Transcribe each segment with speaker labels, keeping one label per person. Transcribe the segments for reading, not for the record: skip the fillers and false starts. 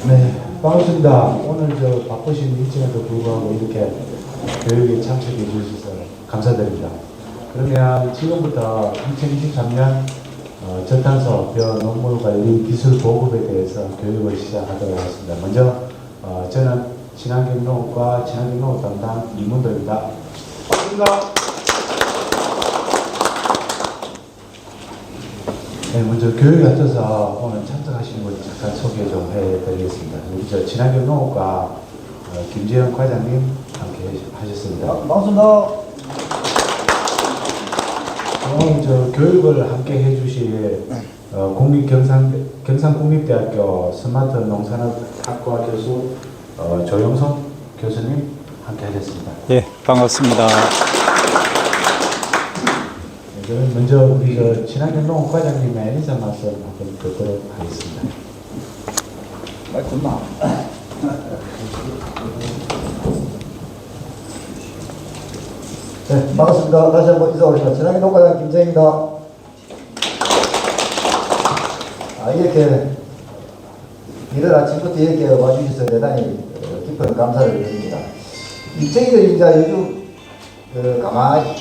Speaker 1: 네, 반갑습니다. 오늘 바쁘신 일정에도 불구하고 이렇게 교육에 참석해 주셔서 감사드립니다. 그러면 지금부터 2023년 저탄소 벼농물 관리 기술 보급에 대해서 교육을 시작하도록 하겠습니다. 먼저 저는 친환경농업과 친환경농업 담당 이문도입니다. 반갑습니다. 네, 먼저 교육에 앞서서 오늘 참석하신 분 잠깐 소개 좀 해드리겠습니다. 우리 친환경 농업과 김재현 과장님 함께 하셨습니다.
Speaker 2: 반갑습니다.
Speaker 1: 오늘 교육을 함께 해주실 경상국립대학교 스마트 농산업학과 교수 조영성 교수님 함께 하셨습니다.
Speaker 3: 예, 반갑습니다.
Speaker 1: 먼저 우리 친환경 농업 과장님의 인사 말씀 한번 듣도록 하겠습니다.
Speaker 2: 말씀나. 네, 반갑습니다. 다시 한번 인사 올립니다. 친환경 농업 과장 김재입니다. 이렇게 이른 아침부터 이렇게 와주셔서 대단히 깊은 감사를 드립니다. 저희들이 이제 요즘 가만히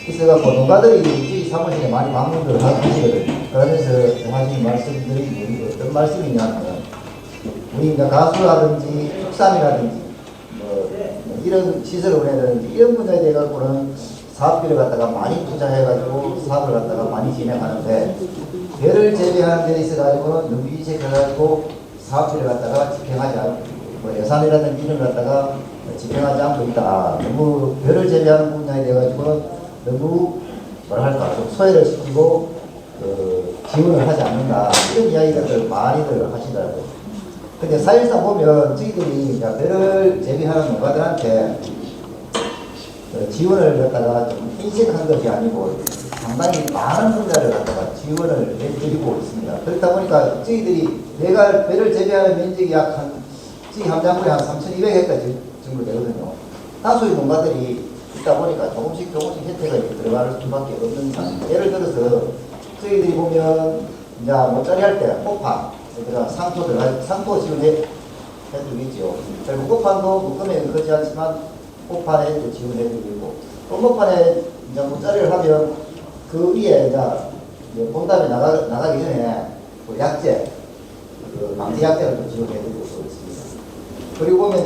Speaker 2: 있어갖고 농가들이 이 사무실에 많이 방문을 하시거든요. 그러면서 하시는 말씀들이 어떤 말씀이냐면 우리 이제 가수라든지 축산이라든지 뭐 이런 시설 운営라든지 이런 분야에 대해 갖고는 사업비를 갖다가 많이 투자해가지고 사업을 갖다가 많이 진행하는데 배를 재배하는 데 있어가지고는 너무 이색해가지고 사업비를 갖다가 집행하지 않고 뭐 예산이라든지 이런 걸 갖다가 집행하지 않고 있다. 너무 배를 재배하는 분야에 대해 가지고는 너무 뭐랄까 좀 소외를 시키고 지원을 하지 않는다 이런 이야기들 많이들 하시더라고요. 근데 사실상 보면 저희들이 배를 재배하는 농가들한테 지원을 갖다가 좀 인식한 것이 아니고 상당히 많은 분야를 갖다가 지원을 해드리고 있습니다. 그렇다 보니까 저희들이 내가 배를 재배하는 면적이 약 저희 함장군에 한 3,200헥타 정도 되거든요. 다수의 농가들이 있다 보니까 조금씩 혜택가 들어갈 수밖에 없는 상황. 예를 들어서 저희들이 보면 이제 모짜리 할 때 꽃판, 상토 지원해 주겠죠. 그리고 꽃판도 묶음에 거지 않지만 꽃판에 또 지원해 주고 또 꽃판에 이제 모짜리를 하면 그 위에 이제 본담에 나가기 전에 그 약재, 방지 약재를 또 지원해 드리고 있습니다. 그리고 보면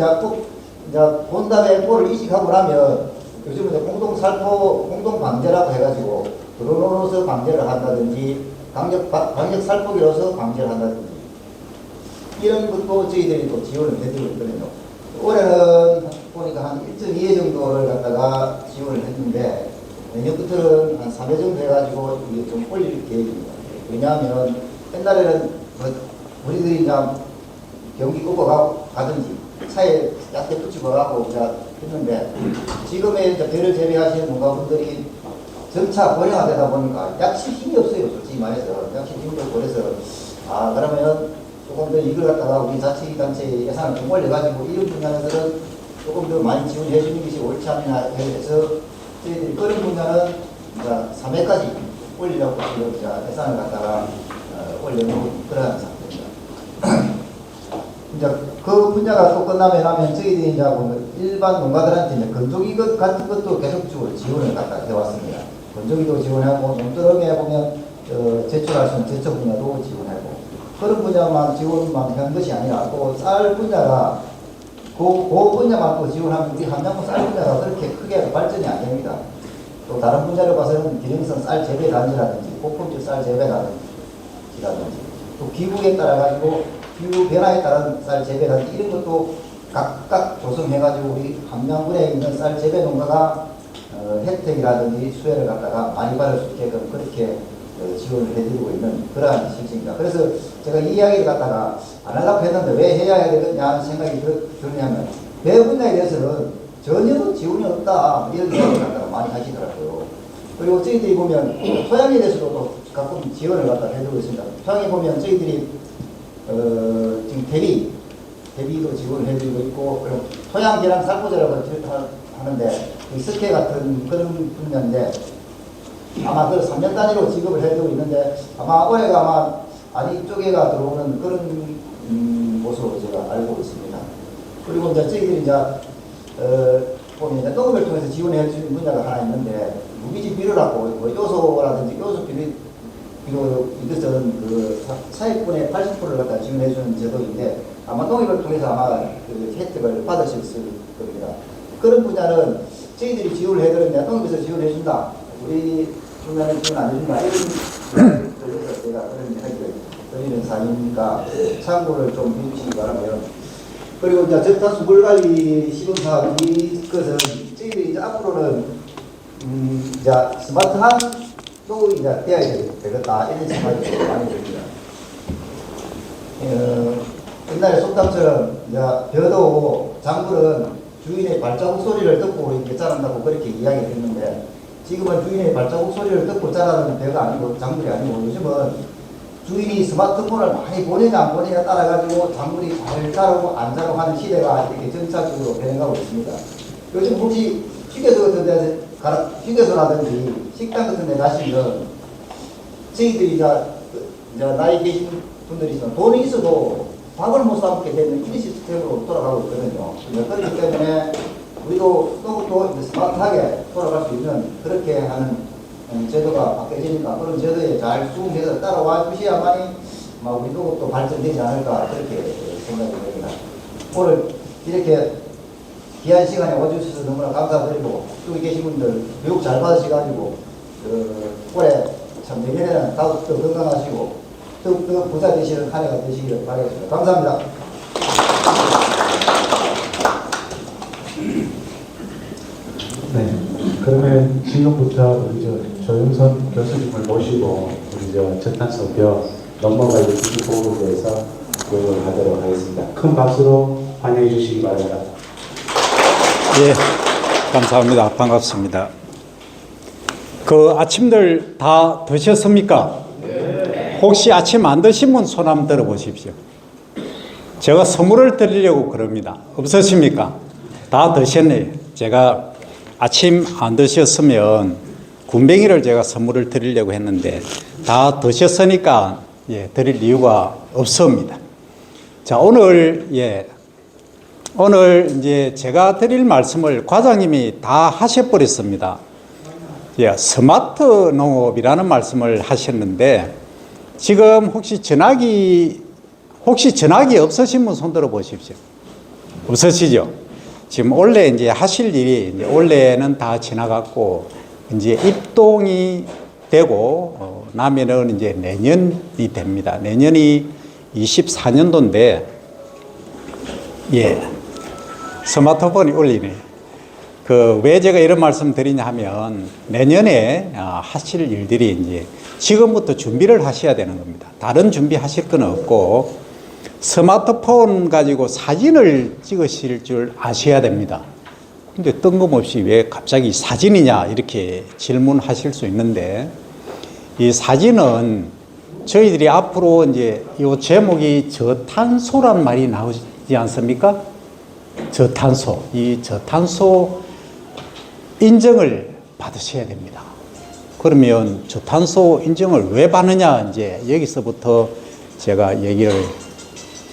Speaker 2: 이제 본담에 볼을 이식하고 나면 요즘은 공동 방제라고 해가지고 드론으로서 방제를 한다든지 강력 살포기로서 방제를 한다든지 이런 것도 저희들이 또 지원을 해드리고 있거든요. 올해는 보니까 한 1.2회 정도를 갖다가 지원을 했는데 내년부터는 한 3회 정도 해가지고 이게 좀 올릴 계획입니다. 왜냐하면 옛날에는 우리들이 이제 경기 끄고 가든지 차에 약대 붙이고 가고 했는데 지금의 이제 배를 재배하시는 농가분들이 점차 고령화되다 보니까 약실 힘이 없어요. 솔직히 말해서 약실 힘이 없고 그래서 그러면 조금 더 이걸 갖다가 우리 자치단체 예산을 좀 올려가지고 이런 분야에서는 조금 더 많이 지원해 주는 것이 옳지 않나 해서 저희들이 그런 분야는 이제 3회까지 올리려고 지금 예산을 갖다가 올려놓은 그러한 상태입니다. 이제 그 분야가 또 끝나면 저희들이 이제 일반 농가들한테 이제 건조기 같은 것도 계속적으로 지원을 갖다 해왔습니다. 건조기도 지원하고 농더러미에 보면 제철할 수 있는 제철 분야도 지원하고 그런 분야만 지원만 한 것이 아니라 또 쌀 분야가 그 분야만 또 지원하면 우리 함양고 쌀 분야가 그렇게 크게 발전이 안 됩니다. 또 다른 분야를 봐서는 기능성 쌀 재배 단지라든지 고품질 쌀 재배 단지라든지 또 기국에 따라 가지고 기후 변화에 따른 쌀 재배라든지 이런 것도 각각 조성해가지고 우리 함양군에 있는 쌀 재배 농가가 혜택이라든지 수혜를 갖다가 많이 받을 수 있게끔 그렇게 지원을 해드리고 있는 그러한 실정입니다. 그래서 제가 이 이야기를 갖다가 안 하려고 했는데 왜 해야 되겠냐 하는 생각이 드냐면 배 분야에 대해서는 전혀 지원이 없다 이런 이야기를 갖다가 많이 하시더라고요. 그리고 저희들이 보면 토양에 대해서도 또 가끔 지원을 갖다가 해주고 있습니다. 토양에 보면 저희들이 지금 대비도 지원을 해주고 있고 그리고 토양 계량 살포제라고 하는데 스케 같은 그런 분야인데 아마 그 3년 단위로 지급을 해주고 있는데 아마 올해가 아마 아니 이쪽에가 들어오는 그런 모습으로 제가 알고 있습니다. 그리고 이제 저희들이 이제 보면 이제 농업을 통해서 지원해 주는 분야가 하나 있는데 무기질 비료라고 뭐 요소라든지 요소 비료 이것은 그 사회분의 80%를 갖다 지원해 주는 제도인데 아마 농업을 통해서 아마 그 혜택을 받으실 겁니다. 그런 분야는 저희들이 지원을 해드렸는데 농업에서 지원해 준다. 우리 분야는 지원 안 해준다. 이런 들려서 제가 그런 이야기를 드리는 사항이니까 참고를 좀 해주시기 바라고요. 그리고 이제 저탄소 물관리 시범사업 이것은 저희들이 이제 앞으로는 이제 스마트한도 이제 되어야 되겠다 이런 생각이 많이 듭니다. 옛날에 속담처럼 이제 벼도 장물은 주인의 발자국 소리를 듣고 이렇게 자란다고 그렇게 이야기를 했는데 지금은 주인의 발자국 소리를 듣고 자라는 벼가 아니고 장물이 아니고 요즘은 주인이 스마트폰을 많이 보내냐 안 보내냐 따라가지고 작물이 잘 자라고 안 자라고 하는 시대가 이렇게 점차적으로 변해가고 있습니다. 요즘 혹시 휴게소 같은 데, 휴게소라든지 식당 같은 데 가시면 저희들이 이제 나이 계신 분들이 있으면 돈이 있어도 밥을 못 사먹게 되는 이런 시스템으로 돌아가고 있거든요. 그렇기 때문에 우리도 또 스마트하게 돌아갈 수 있는 그렇게 하는 제도가 바뀌어지니까 그런 제도에 잘 수긍해서 따라와 주셔야만이 우리도 또 발전되지 않을까 그렇게 생각이 됩니다. 오늘 이렇게 귀한 시간에 와주셔서 너무나 감사드리고 여기 계신 분들 교육 잘 받으셔가지고 올해 참 내년에는 더욱더 건강하시고 더욱더 부자 되시는 한 해가 되시기를 바라겠습니다. 감사합니다.
Speaker 1: 네. 그러면 지금부터 우리 조영선 교수님을 모시고 우리 저탄소 벼 넘어가기 기술보호에 대해서 교육을 하도록 하겠습니다. 큰 박수로 환영해 주시기 바랍니다.
Speaker 3: 예, 감사합니다. 반갑습니다. 그 아침들 다 드셨습니까? 네. 혹시 아침 안 드신 분 손 한번 들어보십시오. 제가 선물을 드리려고 그럽니다. 없으십니까? 다 드셨네요. 제가 아침 안 드셨으면 군뱅이를 제가 선물을 드리려고 했는데 다 드셨으니까 드릴 이유가 없습니다. 자, 오늘 이제 제가 드릴 말씀을 과장님이 다 하셔버렸습니다. 스마트 농업이라는 말씀을 하셨는데 지금 혹시 전화기 없으신 분 손 들어 보십시오. 없으시죠? 지금 원래 이제 하실 일이 이제 원래는 다 지나갔고 이제 입동이 되고 나면은 이제 내년이 됩니다. 내년이 24년도인데 스마트폰이 올리네. 왜 제가 이런 말씀 드리냐 하면 내년에 하실 일들이 이제 지금부터 준비를 하셔야 되는 겁니다. 다른 준비하실 건 없고 스마트폰 가지고 사진을 찍으실 줄 아셔야 됩니다. 근데 뜬금없이 왜 갑자기 사진이냐 이렇게 질문하실 수 있는데 이 사진은 저희들이 앞으로 이제 이 제목이 저탄소란 말이 나오지 않습니까? 저탄소. 이 저탄소 인정을 받으셔야 됩니다. 그러면 저탄소 인정을 왜 받느냐 이제 여기서부터 제가 얘기를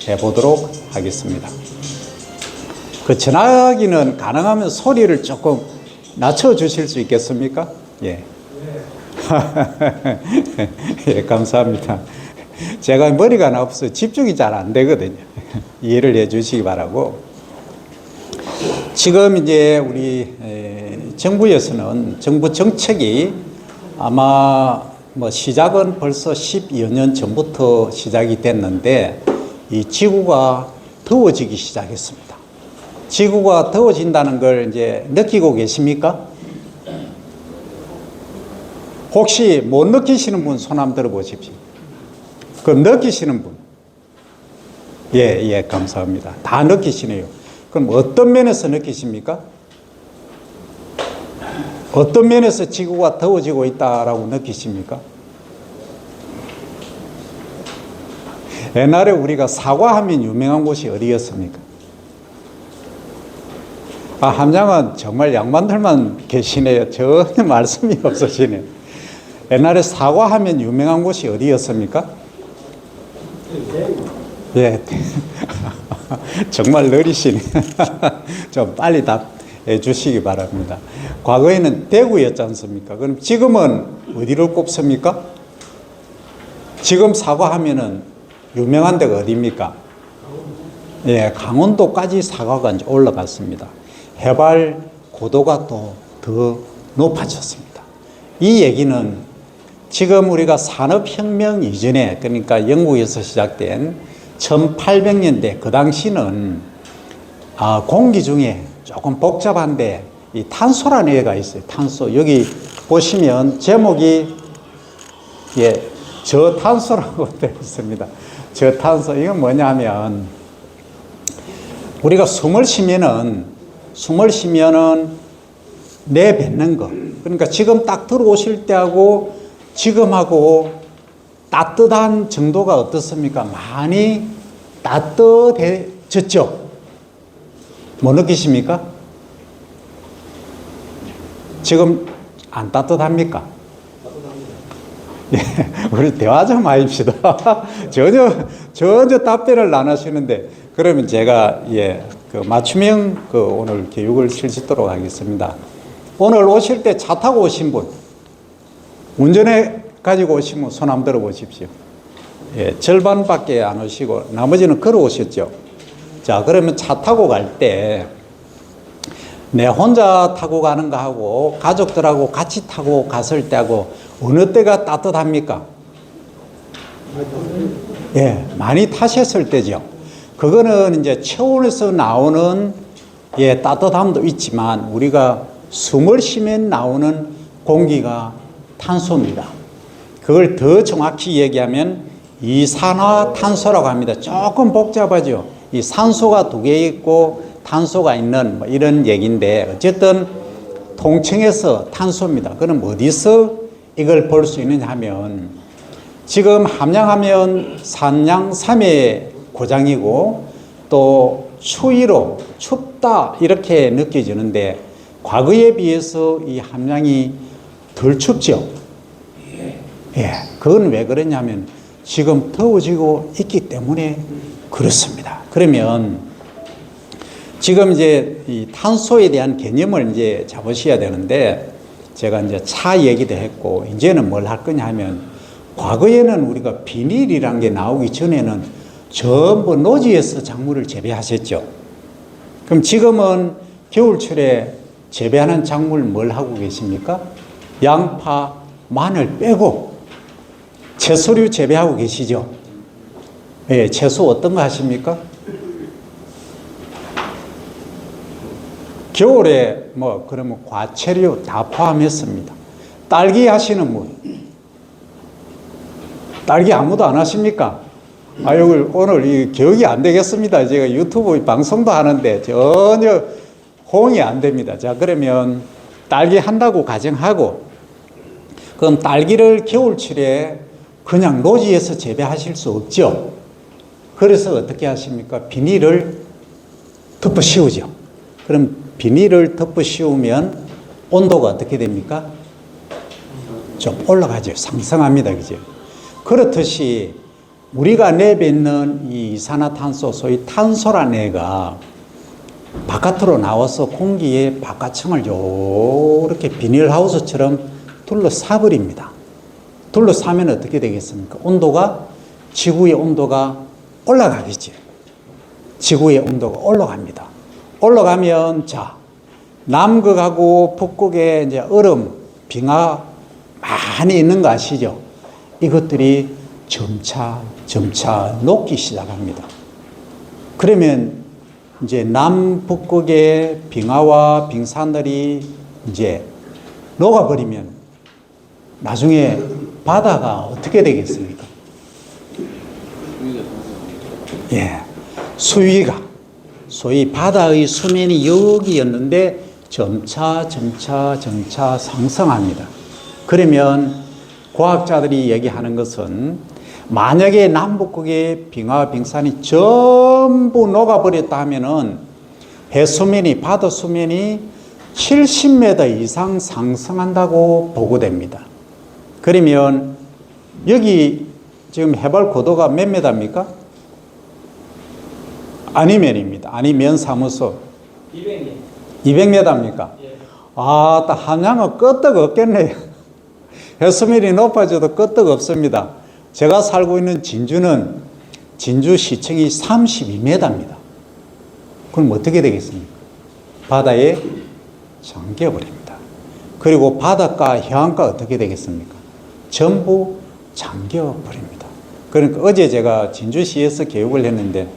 Speaker 3: 해보도록 하겠습니다. 그 전화기는 가능하면 소리를 조금 낮춰 주실 수 있겠습니까? 예. 예, 감사합니다. 제가 머리가 없어 집중이 잘 안 되거든요. 이해를 해 주시기 바라고. 지금 이제 우리 정부에서는 정부 정책이 아마 시작은 벌써 10여 년 전부터 시작이 됐는데 이 지구가 더워지기 시작했습니다. 지구가 더워진다는 걸 이제 느끼고 계십니까? 혹시 못 느끼시는 분 손 한번 들어 보십시오. 그 느끼시는 분. 예, 감사합니다. 다 느끼시네요. 그럼 어떤 면에서 느끼십니까? 어떤 면에서 지구가 더워지고 있다라고 느끼십니까? 옛날에 우리가 사과하면 유명한 곳이 어디였습니까? 함양은 정말 양반들만 계시네요. 전혀 말씀이 없으시네요. 옛날에 사과하면 유명한 곳이 어디였습니까? 예, 정말 느리시네. 좀 빨리 답해 주시기 바랍니다. 과거에는 대구였지 않습니까? 그럼 지금은 어디를 꼽습니까? 지금 사과하면은 유명한 데가 어디입니까? 예, 강원도까지 사과가 이제 올라갔습니다. 해발 고도가 또 더 높아졌습니다. 이 얘기는 지금 우리가 산업혁명 이전에, 그러니까 영국에서 시작된 1800년대, 그 당시는 공기 중에 조금 복잡한데 이 탄소라는 애가 있어요. 탄소. 여기 보시면 제목이 저탄소라고 되어 있습니다. 저탄소. 이건 뭐냐면 우리가 숨을 쉬면은 내뱉는 거. 그러니까 지금 딱 들어오실 때하고 지금하고 따뜻한 정도가 어떻습니까? 많이 따뜻해졌죠? 뭐 느끼십니까? 지금 안 따뜻합니까? 예, 우리 대화 좀 하십시다. 전혀 답변을 안 하시는데, 그러면 제가, 맞춤형 오늘 교육을 실시도록 하겠습니다. 오늘 오실 때 차 타고 오신 분, 운전해 가지고 오시면 손 한번 들어 보십시오. 예, 절반밖에 안 오시고 나머지는 걸어 오셨죠. 자, 그러면 차 타고 갈 때 내 혼자 타고 가는 거하고 가족들하고 같이 타고 갔을 때하고 어느 때가 따뜻합니까? 예, 많이 타셨을 때죠. 그거는 이제 체온에서 나오는 따뜻함도 있지만 우리가 숨을 쉬면 나오는 공기가 탄소입니다. 그걸 더 정확히 얘기하면 이산화탄소라고 합니다. 조금 복잡하죠. 이 산소가 두 개 있고 탄소가 있는 이런 얘기인데 어쨌든 통칭해서 탄소입니다. 그럼 어디서 이걸 볼 수 있느냐 하면 지금 함양하면 산양삼의 고장이고 또 추위로 춥다 이렇게 느껴지는데 과거에 비해서 이 함양이 덜 춥죠. 예, 그건 왜 그러냐면 지금 더워지고 있기 때문에 그렇습니다. 그러면 지금 이제 이 탄소에 대한 개념을 이제 잡으셔야 되는데 제가 이제 차 얘기도 했고 이제는 뭘 할 거냐 하면 과거에는 우리가 비닐이라는 게 나오기 전에는 전부 노지에서 작물을 재배하셨죠. 그럼 지금은 겨울철에 재배하는 작물 뭘 하고 계십니까? 양파, 마늘 빼고 채소류 재배하고 계시죠? 예, 채소 어떤 거 하십니까? 겨울에 그러면 과채류 다 포함했습니다. 딸기 하시는 분, 딸기 아무도 안 하십니까? 오늘 이 기억이 안 되겠습니다. 제가 유튜브 방송도 하는데 전혀 호응이 안 됩니다. 자, 그러면 딸기 한다고 가정하고, 그럼 딸기를 겨울철에 그냥 노지에서 재배하실 수 없죠. 그래서 어떻게 하십니까? 비닐을 덮어 씌우죠. 그럼 비닐을 덮어 씌우면 온도가 어떻게 됩니까? 좀 올라가죠. 상승합니다. 그죠? 그렇듯이 우리가 내뱉는 이 이산화탄소, 소위 탄소라는 애가 바깥으로 나와서 공기의 바깥층을 이렇게 비닐하우스처럼 둘러싸버립니다. 둘러싸면 어떻게 되겠습니까? 지구의 온도가 올라가겠지. 지구의 온도가 올라갑니다. 올라가면, 남극하고 북극에 이제 얼음, 빙하 많이 있는 거 아시죠? 이것들이 점차 녹기 시작합니다. 그러면 이제 남북극의 빙하와 빙산들이 이제 녹아버리면 나중에 바다가 어떻게 되겠습니까? 예, 수위가 소위 바다의 수면이 여기였는데 점차 상승합니다. 그러면 과학자들이 얘기하는 것은 만약에 남북극의 빙하와 빙산이 전부 녹아버렸다 하면은 해수면이 바다 수면이 70m 이상 상승한다고 보고됩니다. 그러면 여기 지금 해발 고도가 몇 메다입니까? 아니면입니다. 아니면 사무소 200m입니까?
Speaker 4: 예.
Speaker 3: 아, 딱 한양은 끄떡 없겠네요. 해수면이 높아져도 끄떡 없습니다. 제가 살고 있는 진주는 진주시청이 32m입니다. 그럼 어떻게 되겠습니까? 바다에 잠겨버립니다. 그리고 바닷가, 해안가 어떻게 되겠습니까? 전부 잠겨버립니다. 그러니까 어제 제가 진주시에서 교육을 했는데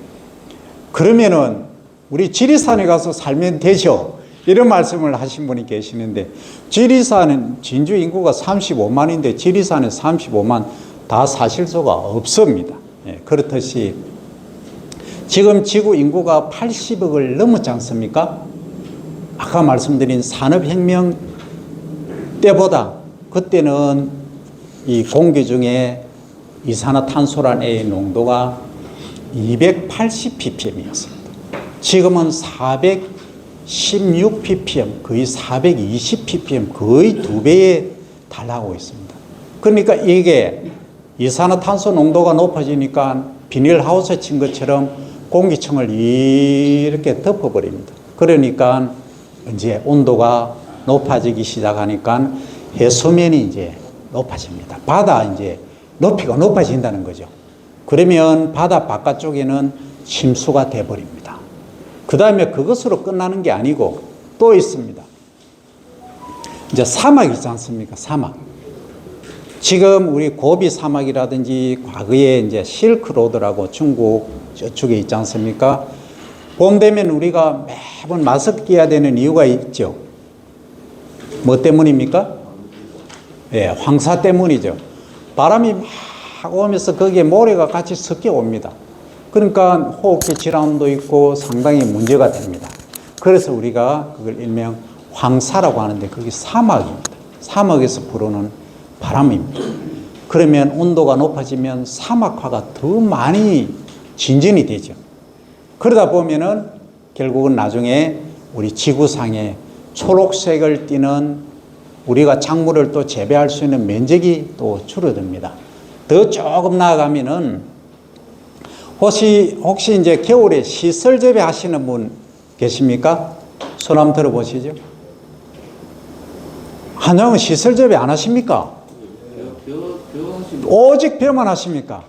Speaker 3: 그러면은 우리 지리산에 가서 살면 되죠. 이런 말씀을 하신 분이 계시는데 지리산은 진주 인구가 35만인데 지리산에 35만 다 사실 수가 없습니다. 예, 그렇듯이 지금 지구 인구가 80억을 넘었지 않습니까? 아까 말씀드린 산업혁명 때보다 그때는 이 공기 중에 이산화탄소라는 A의 농도가 280 ppm이었습니다. 지금은 416 ppm, 거의 420 ppm, 거의 2배에 달하고 있습니다. 그러니까 이게 이산화탄소 농도가 높아지니까 비닐하우스 친 것처럼 공기층을 이렇게 덮어버립니다. 그러니까 이제 온도가 높아지기 시작하니까 해수면이 이제 높아집니다. 바다 이제 높이가 높아진다는 거죠. 그러면 바다 바깥쪽에는 침수가 돼버립니다. 그 다음에 그것으로 끝나는 게 아니고 또 있습니다. 이제 사막 있지 않습니까? 사막. 지금 우리 고비 사막이라든지 과거에 이제 실크로드라고 중국 저쪽에 있지 않습니까? 봄 되면 우리가 매번 마스크 끼야 되는 이유가 있죠. 뭐 때문입니까? 예, 황사 때문이죠. 바람이 막 오면서 거기에 모래가 같이 섞여 옵니다. 그러니까 호흡기 질환도 있고 상당히 문제가 됩니다. 그래서 우리가 그걸 일명 황사라고 하는데 그게 사막입니다. 사막에서 불어오는 바람입니다. 그러면 온도가 높아지면 사막화가 더 많이 진전이 되죠. 그러다 보면은 결국은 나중에 우리 지구상에 초록색을 띠는 우리가 작물을 또 재배할 수 있는 면적이 또 줄어듭니다. 더 조금 나아가면은 혹시 이제 겨울에 시설 재배하시는 분 계십니까? 손 한번 들어보시죠. 한양은 시설 재배 안 하십니까? 오직 벼만 하십니까?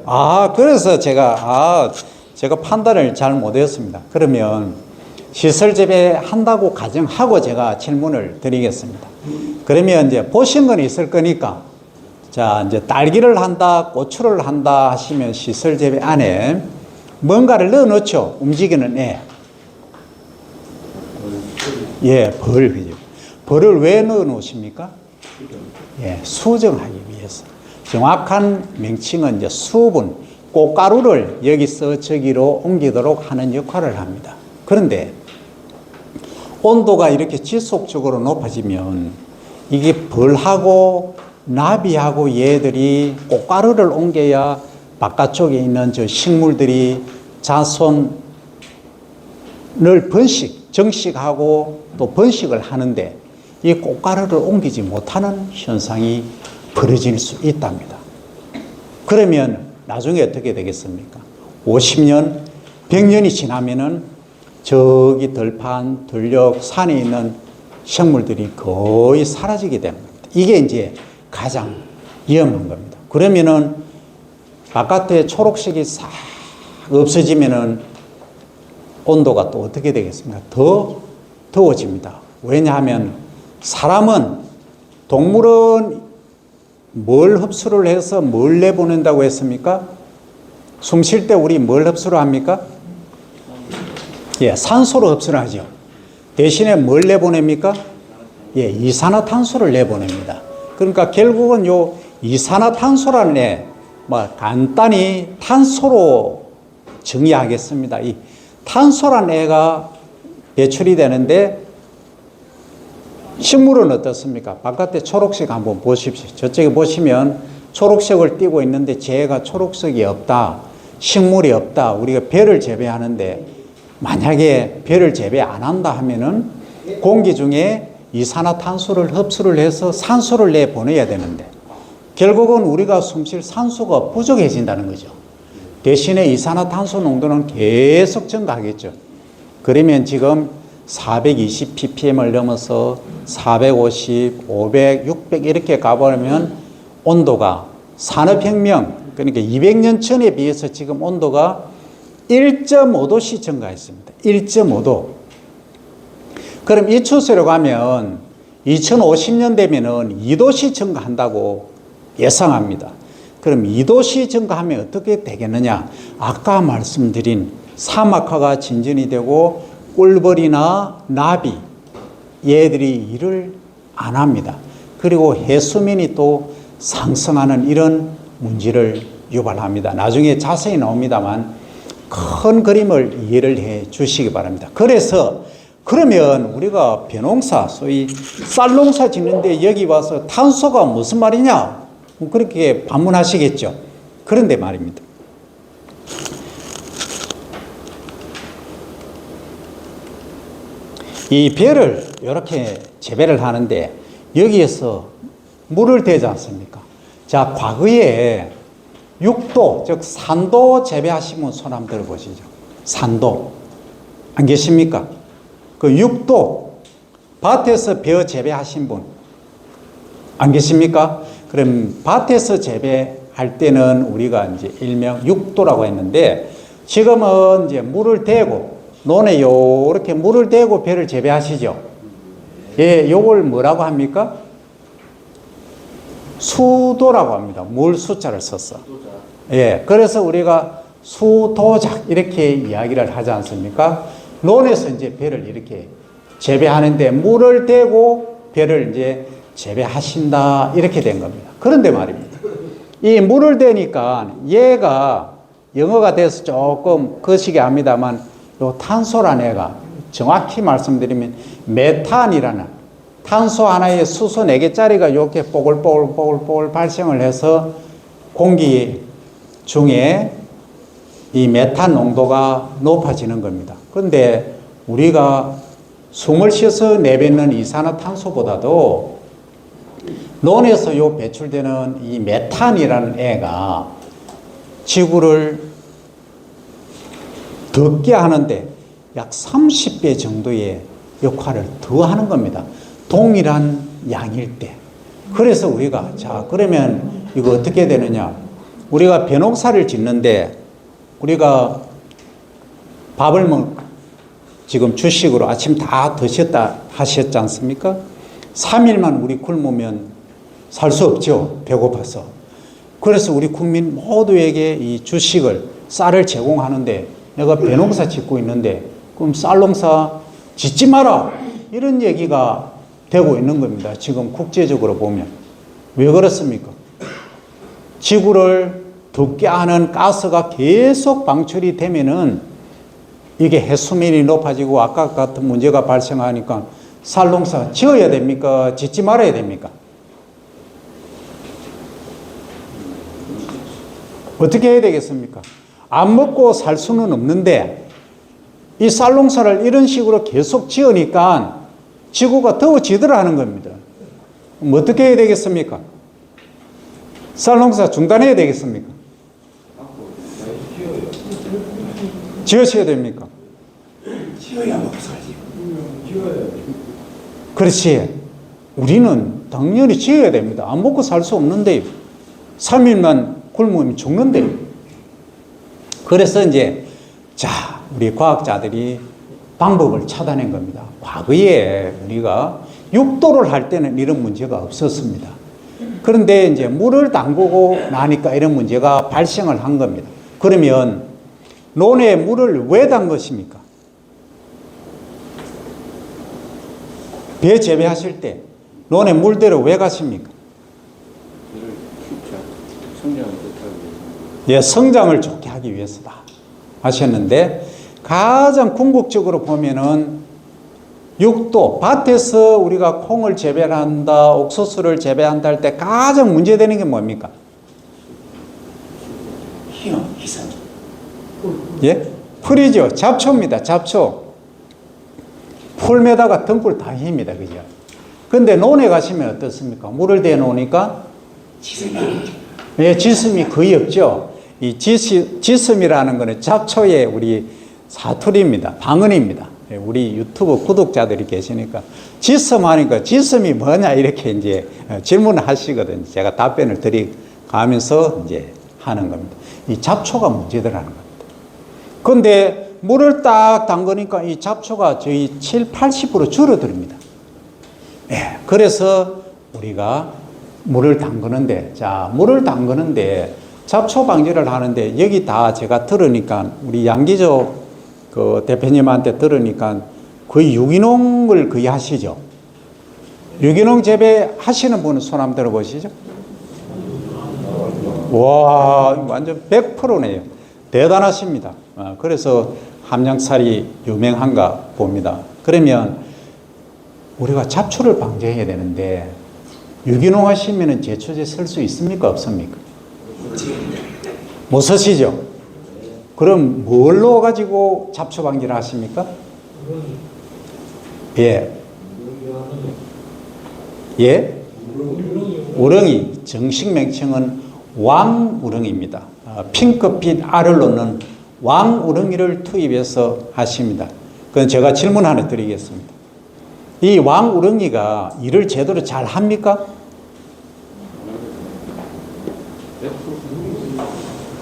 Speaker 3: 아, 그래서 제가 판단을 잘 못했습니다. 그러면 시설 재배한다고 가정하고 제가 질문을 드리겠습니다. 그러면 이제 보신 건 있을 거니까, 자, 이제 딸기를 한다, 고추를 한다 하시면 시설 재배 안에 뭔가를 넣어 넣죠. 움직이는 애. 예, 벌, 그죠. 벌을 왜 넣어 놓으십니까? 예, 수정하기 위해서. 정확한 명칭은 이제 수분, 꽃가루를 여기서 저기로 옮기도록 하는 역할을 합니다. 그런데 온도가 이렇게 지속적으로 높아지면 이게 벌하고 나비하고 얘들이 꽃가루를 옮겨야 바깥쪽에 있는 저 식물들이 자손을 정식하고 또 번식을 하는데 이 꽃가루를 옮기지 못하는 현상이 벌어질 수 있답니다. 그러면 나중에 어떻게 되겠습니까? 50년, 100년이 지나면은 저기 들판, 들녘, 산에 있는 생물들이 거의 사라지게 됩니다. 이게 이제 가장 위험한 겁니다. 그러면은 바깥에 초록색이 싹 없어지면은 온도가 또 어떻게 되겠습니까? 더 더워집니다. 왜냐하면 사람은, 동물은 뭘 흡수를 해서 뭘 내보낸다고 했습니까? 숨 쉴 때 우리 뭘 흡수를 합니까? 예, 산소로 흡수를 하죠. 대신에 뭘 내보냅니까? 예, 이산화탄소를 내보냅니다. 그러니까 결국은 요 이산화탄소라는 애, 뭐 간단히 탄소로 정의하겠습니다. 이 탄소라는 애가 배출이 되는데 식물은 어떻습니까? 바깥에 초록색 한번 보십시오. 저쪽에 보시면 초록색을 띠고 있는데 쟤가 초록색이 없다. 식물이 없다. 우리가 벼를 재배하는데 만약에 벼를 재배 안 한다 하면은 공기 중에 이산화탄소를 흡수를 해서 산소를 내보내야 되는데 결국은 우리가 숨쉴 산소가 부족해진다는 거죠. 대신에 이산화탄소 농도는 계속 증가하겠죠. 그러면 지금 420 ppm을 넘어서 450, 500, 600 이렇게 가버리면 온도가 산업혁명, 그러니까 200년 전에 비해서 지금 온도가 1.5도씩 증가했습니다. 1.5도. 그럼 이 추세로 가면 2050년 되면은 2도씩 증가한다고 예상합니다. 그럼 2도씩 증가하면 어떻게 되겠느냐? 아까 말씀드린 사막화가 진전이 되고 꿀벌이나 나비 얘들이 일을 안 합니다. 그리고 해수면이 또 상승하는 이런 문제를 유발합니다. 나중에 자세히 나옵니다만 큰 그림을 이해를 해 주시기 바랍니다. 그래서 그러면 우리가 벼농사, 소위 쌀농사 짓는데 여기 와서 탄소가 무슨 말이냐? 그렇게 반문하시겠죠. 그런데 말입니다. 이 벼를 이렇게 재배를 하는데 여기에서 물을 대지 않습니까? 자, 과거에 6도, 즉 산도 재배하신 분 손 한번 들어보시죠. 산도. 안 계십니까? 그 6도 밭에서 벼 재배하신 분 안 계십니까? 그럼 밭에서 재배할 때는 우리가 이제 일명 6도라고 했는데 지금은 이제 물을 대고 논에 요렇게 물을 대고 벼를 재배하시죠. 예, 요걸 뭐라고 합니까? 수도라고 합니다. 물 숫자를 써서. 예, 그래서 우리가 수도작 이렇게 이야기를 하지 않습니까? 논에서 이제 벼를 이렇게 재배하는데 물을 대고 벼를 이제 재배하신다 이렇게 된 겁니다. 그런데 말입니다. 이 물을 대니까 얘가 영어가 돼서 조금 거시기 합니다만 요 탄소라는 애가 정확히 말씀드리면 메탄이라는 탄소 하나에 수소 4개짜리가 이렇게 뽀글뽀글 발생을 해서 공기 중에 이 메탄 농도가 높아지는 겁니다. 그런데 우리가 숨을 쉬어서 내뱉는 이산화탄소보다도 논에서 요 배출되는 이 메탄이라는 애가 지구를 덥게 하는데 약 30배 정도의 역할을 더 하는 겁니다. 동일한 양일 때. 그래서 우리가 자 그러면 이거 어떻게 되느냐? 우리가 벼농사를 짓는데 우리가 밥을 지금 주식으로 아침 다 드셨다 하셨지 않습니까? 3일만 우리 굶으면 살 수 없죠. 배고파서. 그래서 우리 국민 모두에게 이 주식을 쌀을 제공하는데 내가 벼농사 짓고 있는데 그럼 쌀농사 짓지 마라 이런 얘기가 되고 있는 겁니다. 지금 국제적으로 보면. 왜 그렇습니까? 지구를 덥게 하는 가스가 계속 방출이 되면은 이게 해수면이 높아지고 아까 같은 문제가 발생하니까 쌀농사 지어야 됩니까? 짓지 말아야 됩니까? 어떻게 해야 되겠습니까? 안 먹고 살 수는 없는데 이 쌀농사를 이런 식으로 계속 지으니까 지구가 더워지더라는 겁니다. 그럼 어떻게 해야 되겠습니까? 쌀농사 중단해야 되겠습니까? 지으셔야 됩니까?
Speaker 1: 지어야 먹고 살지.
Speaker 3: 그렇지. 우리는 당연히 지어야 됩니다. 안 먹고 살 수 없는데 3일만 굶으면 죽는데. 그래서 이제 자 우리 과학자들이 방법을 찾아낸 겁니다. 과거에 우리가 6도를 할 때는 이런 문제가 없었습니다. 그런데 이제 물을 담그고 나니까 이런 문제가 발생을 한 겁니다. 그러면 논에 물을 왜 담그십니까? 배 재배하실 때 논에 물대로 왜 가십니까?
Speaker 4: 성장을 좋다고 해서.
Speaker 3: 예, 성장을 좋게 하기 위해서다 하셨는데, 가장 궁극적으로 보면은 육도, 밭에서 우리가 콩을 재배한다, 옥수수를 재배한다 할 때 가장 문제되는 게 뭡니까? 희성. 예? 풀이죠. 잡초입니다. 잡초. 풀매다가 등불 다 �입니다. 그죠? 근데 논에 가시면 어떻습니까? 물을 대 놓으니까 예, 지슴이 거의 없죠. 이 지슴이라는 것은 잡초의 우리 사투리입니다. 방언입니다. 예, 우리 유튜브 구독자들이 계시니까 지슴 하니까 지슴이 뭐냐 이렇게 이제 질문을 하시거든요. 제가 답변을 드리면서 이제 하는 겁니다. 이 잡초가 문제더라는 겁니다. 근데 물을 딱 담그니까 이 잡초가 저희 70-80% 줄어듭니다. 예, 그래서 우리가 물을 담그는데, 자, 물을 담그는데 잡초 방지를 하는데, 여기 다 제가 들으니까 우리 양기조 그 대표님한테 들으니까 거의 유기농을 거의 하시죠. 유기농 재배 하시는 분은 손 한번 들어보시죠. 와, 완전 100%네요. 대단하십니다. 그래서 함양쌀이 유명한가 봅니다. 그러면 우리가 잡초를 방지해야 되는데, 유기농 하시면 제초제 쓸 수 있습니까? 없습니까? 못 쓰시죠? 그럼 뭘로 가지고 잡초 방지를 하십니까? 예. 예? 우렁이. 정식 명칭은 왕우렁이입니다. 핑크빛 알을 놓는 왕우렁이를 투입해서 하십니다. 그건 제가 질문 하나 드리겠습니다. 이 왕우렁이가 일을 제대로 잘 합니까?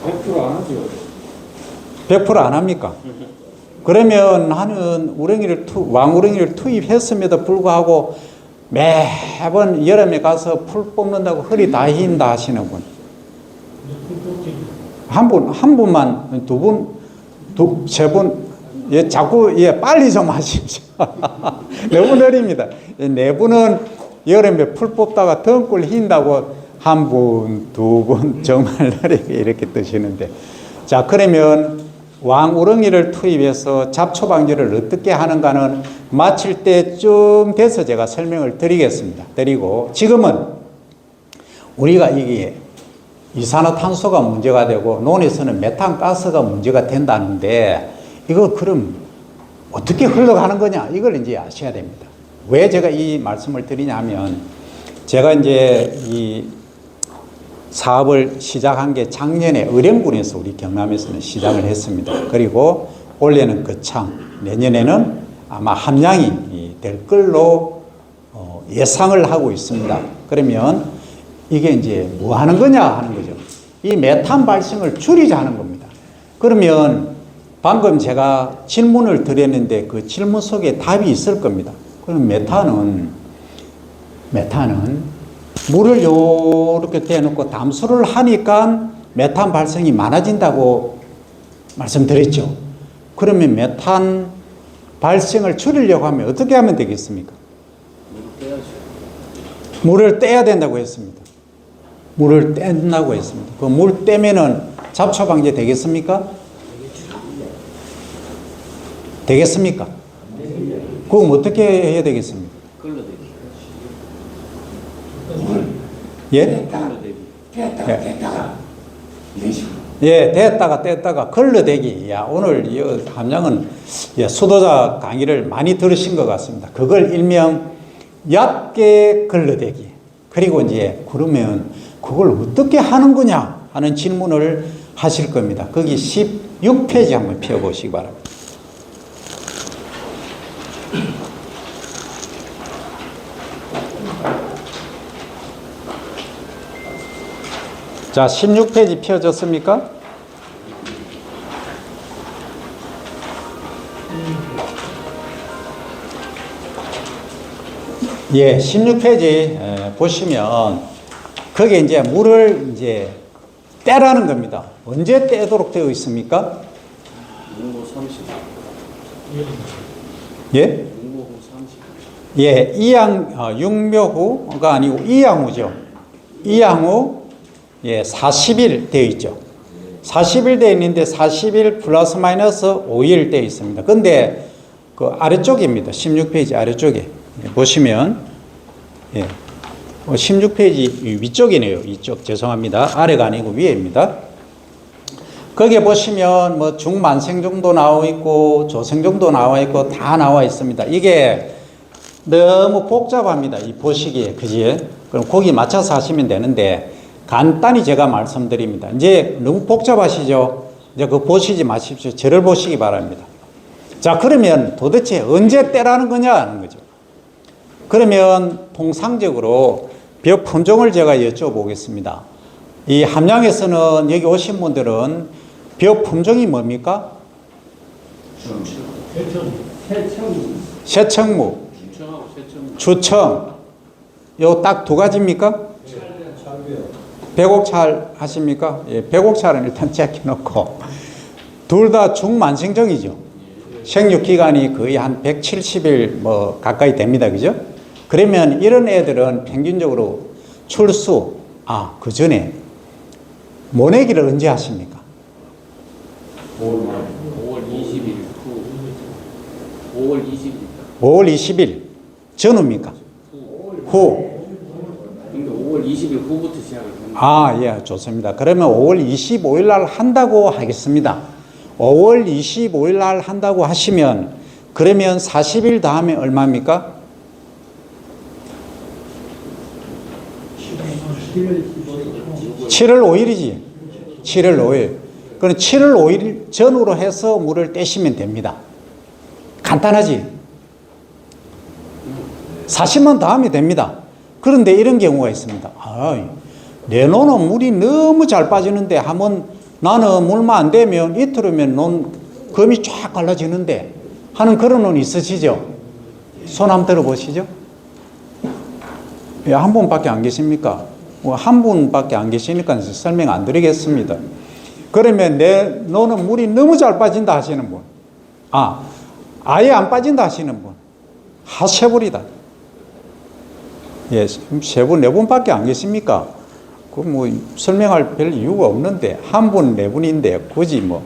Speaker 4: 100% 안 하죠.
Speaker 3: 100% 안 합니까? 그러면 나는 왕우렁이를 투입했음에도 불구하고 매번 여름에 가서 풀 뽑는다고 허리 다 휜다 하시는 분. 한 분만, 두 분, 세 분, 예, 자꾸, 예, 빨리 좀 하십시오. 너무 느립니다. 네 분은 여름에 풀 뽑다가 등골 휜다고 한 분, 두 분, 정말 느리게 이렇게 뜨시는데. 자, 그러면 왕우렁이를 투입해서 잡초 방지를 어떻게 하는가는 마칠 때쯤 돼서 제가 설명을 드리겠습니다. 드리고, 지금은 우리가 이게 이산화탄소가 문제가 되고 논에서는 메탄가스가 문제가 된다는데, 이걸 그럼 어떻게 흘러가는 거냐, 이걸 이제 아셔야 됩니다. 왜 제가 이 말씀을 드리냐면, 제가 이제 이 사업을 시작한 게 작년에 의령군에서 우리 경남에서는 시작을 했습니다. 그리고 올해는 거창, 내년에는 아마 함양이 될 걸로 예상을 하고 있습니다. 그러면 이게 이제 뭐 하는 거냐 하는 거죠. 이 메탄 발생을 줄이자는 겁니다. 그러면 방금 제가 질문을 드렸는데 그 질문 속에 답이 있을 겁니다. 그럼 메탄은 물을 요렇게 대놓고 담수를 하니까 메탄 발생이 많아진다고 말씀드렸죠. 그러면 메탄 발생을 줄이려고 하면 어떻게 하면 되겠습니까? 물을 떼야 된다고 했습니다. 물을 뗀다고 했습니다. 그 물 떼면은 잡초 방지 되겠습니까? 되겠습니까? 그럼 어떻게 해야 되겠습니까? 예? 예, 됐다가 뗐다가 걸러대기. 야, 오늘 이 함양은 수도자 강의를 많이 들으신 것 같습니다. 그걸 일명 얕게 걸러대기. 그리고 이제 그러면 그걸 어떻게 하는 거냐 하는 질문을 하실 겁니다. 거기 16페이지 한번 펴보시기 바랍니다. 자, 16페이지 펴졌습니까? 예, 16페이지 보시면 거기에 이제 물을 이제 떼라는 겁니다. 언제 떼도록 되어 있습니까?
Speaker 4: 농고 30.
Speaker 3: 예?
Speaker 4: 농고 30.
Speaker 3: 예, 육묘후가 아니고 이양후죠. 이양후, 예, 40일 되어 있죠. 40일 되어 있는데 40일 플러스 마이너스 5일 되어 있습니다. 근데 그 아래쪽입니다. 16페이지 아래쪽에. 예, 보시면, 예, 16페이지 위쪽이네요. 이쪽, 죄송합니다. 아래가 아니고 위에입니다. 거기에 보시면 뭐 중만생종도 나와 있고 조생종도 나와 있고 다 나와 있습니다. 이게 너무 복잡합니다. 이 보시기에. 그지? 그럼 거기 맞춰서 하시면 되는데 간단히 제가 말씀드립니다. 이제 너무 복잡하시죠? 이제 그거 보시지 마십시오. 저를 보시기 바랍니다. 자, 그러면 도대체 언제 때라는 거냐 하는 거죠. 그러면 통상적으로 벼 품종을 제가 여쭤보겠습니다. 이 함양에서는 여기 오신 분들은 벼 품종이 뭡니까? 새청무, 주청. 요 딱 두 가지입니까? 백옥찰 하십니까? 예, 백옥찰은 일단 제껴놓고 둘 다 중만생종이죠. 생육 기간이 거의 한 170일 뭐 가까이 됩니다. 그죠? 그러면 이런 애들은 평균적으로 출수, 그 전에 모내기를 언제 하십니까?
Speaker 4: 5월 20일 후. 5월 20일.
Speaker 3: 5월 20일 전후입니까? 후.
Speaker 4: 근데 5월 20일 후부터 시작을 합니다.
Speaker 3: 예, 좋습니다. 그러면 5월 25일 날 한다고 하겠습니다. 5월 25일 날 한다고 하시면 그러면 40일 다음에 얼마입니까? 7월 5일이지. 7월 5일. 그럼 7월 5일 전후로 해서 물을 떼시면 됩니다. 간단하지? 40만 다음에 됩니다. 그런데 이런 경우가 있습니다. 내 논은 물이 너무 잘 빠지는데 하면 나는 물만 안 되면 이틀이면 논 검이 쫙 갈라지는데 하는 그런 논 있으시죠? 손 한번 들어보시죠. 예, 한 분밖에 안 계십니까? 한 분밖에 안 계시니까 설명 안 드리겠습니다. 그러면 내 논은 물이 너무 잘 빠진다 하시는 분, 아예 안 빠진다 하시는 분, 세 분이다. 예, 세 분, 네 분밖에 안 계십니까? 그 뭐 설명할 별 이유가 없는데 한 분, 네 분인데 굳이 뭐.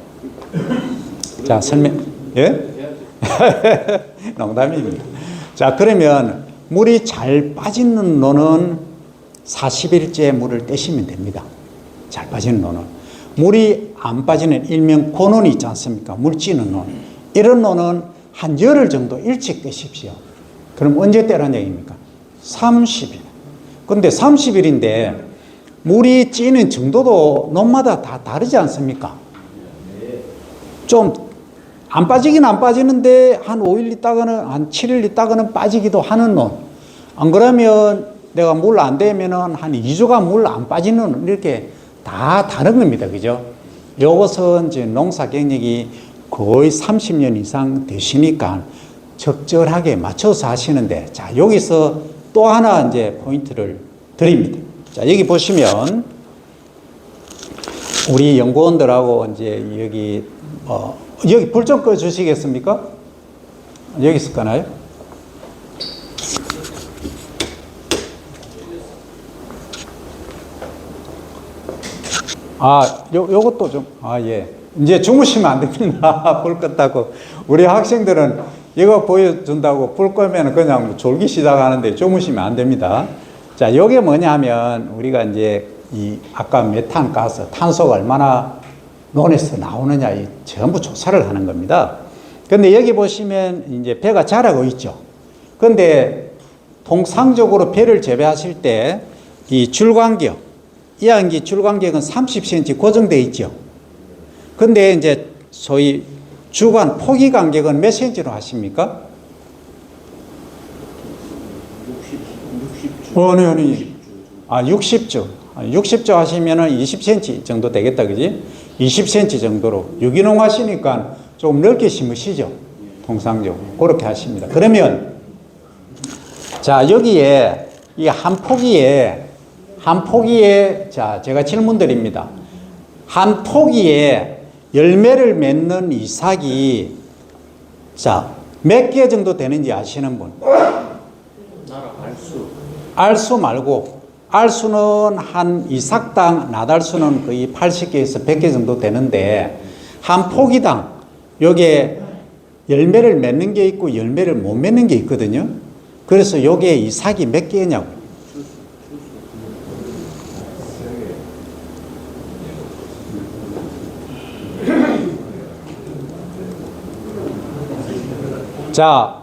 Speaker 3: 자, 설명. 예? 농담입니다. 자, 그러면 물이 잘 빠지는 논은 40일째 물을 떼시면 됩니다. 잘 빠지는 논은. 물이 안 빠지는 일명 고논이 있지 않습니까? 물 찌는 논. 이런 논은 한 열흘 정도 일찍 떼십시오. 그럼 언제 떼라는 얘기입니까? 30일. 근데 30일인데 물이 찌는 정도도 논마다 다 다르지 않습니까? 좀 안 빠지긴 안 빠지는데 한 5일 있다가는 한 7일 있다가는 빠지기도 하는 논. 안 그러면 내가 물 안 되면은 한 2주가 물 안 빠지는 이렇게 다 다른 겁니다. 그죠? 요것은 이제 농사 경력이 거의 30년 이상 되시니까 적절하게 맞춰서 하시는데, 자, 여기서 또 하나 이제 포인트를 드립니다. 자, 여기 보시면 우리 연구원들하고 이제 여기 불 좀 꺼 주시겠습니까? 여기 있을 까나요? 요것도 좀, 예. 이제 주무시면 안 됩니다. 불 껐다고. 우리 학생들은 이거 보여준다고 불 끄면 그냥 졸기 시작하는데 주무시면 안 됩니다. 자, 요게 뭐냐면 우리가 이제 아까 메탄 가스, 탄소가 얼마나 논에서 나오느냐, 전부 조사를 하는 겁니다. 근데 여기 보시면 이제 배가 자라고 있죠. 근데 통상적으로 배를 재배하실 때 이 줄간격, 이항기 줄간격은 30cm 고정되어 있죠. 근데 이제 소위 주간 포기 간격은 몇 cm로 하십니까? 60주. 60주 하시면은 20cm 정도 되겠다, 그지? 20cm 정도로. 유기농 하시니까 조금 넓게 심으시죠? 통상적으로. 그렇게 하십니다. 그러면, 자, 여기에, 이 한 포기에, 자, 제가 질문 드립니다. 한 포기에 열매를 맺는 이삭이, 자, 몇 개 정도 되는지 아시는 분? 알수 말고, 알수는 한 이삭당 나달수는 거의 80개에서 100개 정도 되는데, 한 포기당 요게 열매를 맺는 게 있고 열매를 못 맺는 게 있거든요. 그래서 요게 이삭이 몇 개냐고. 자,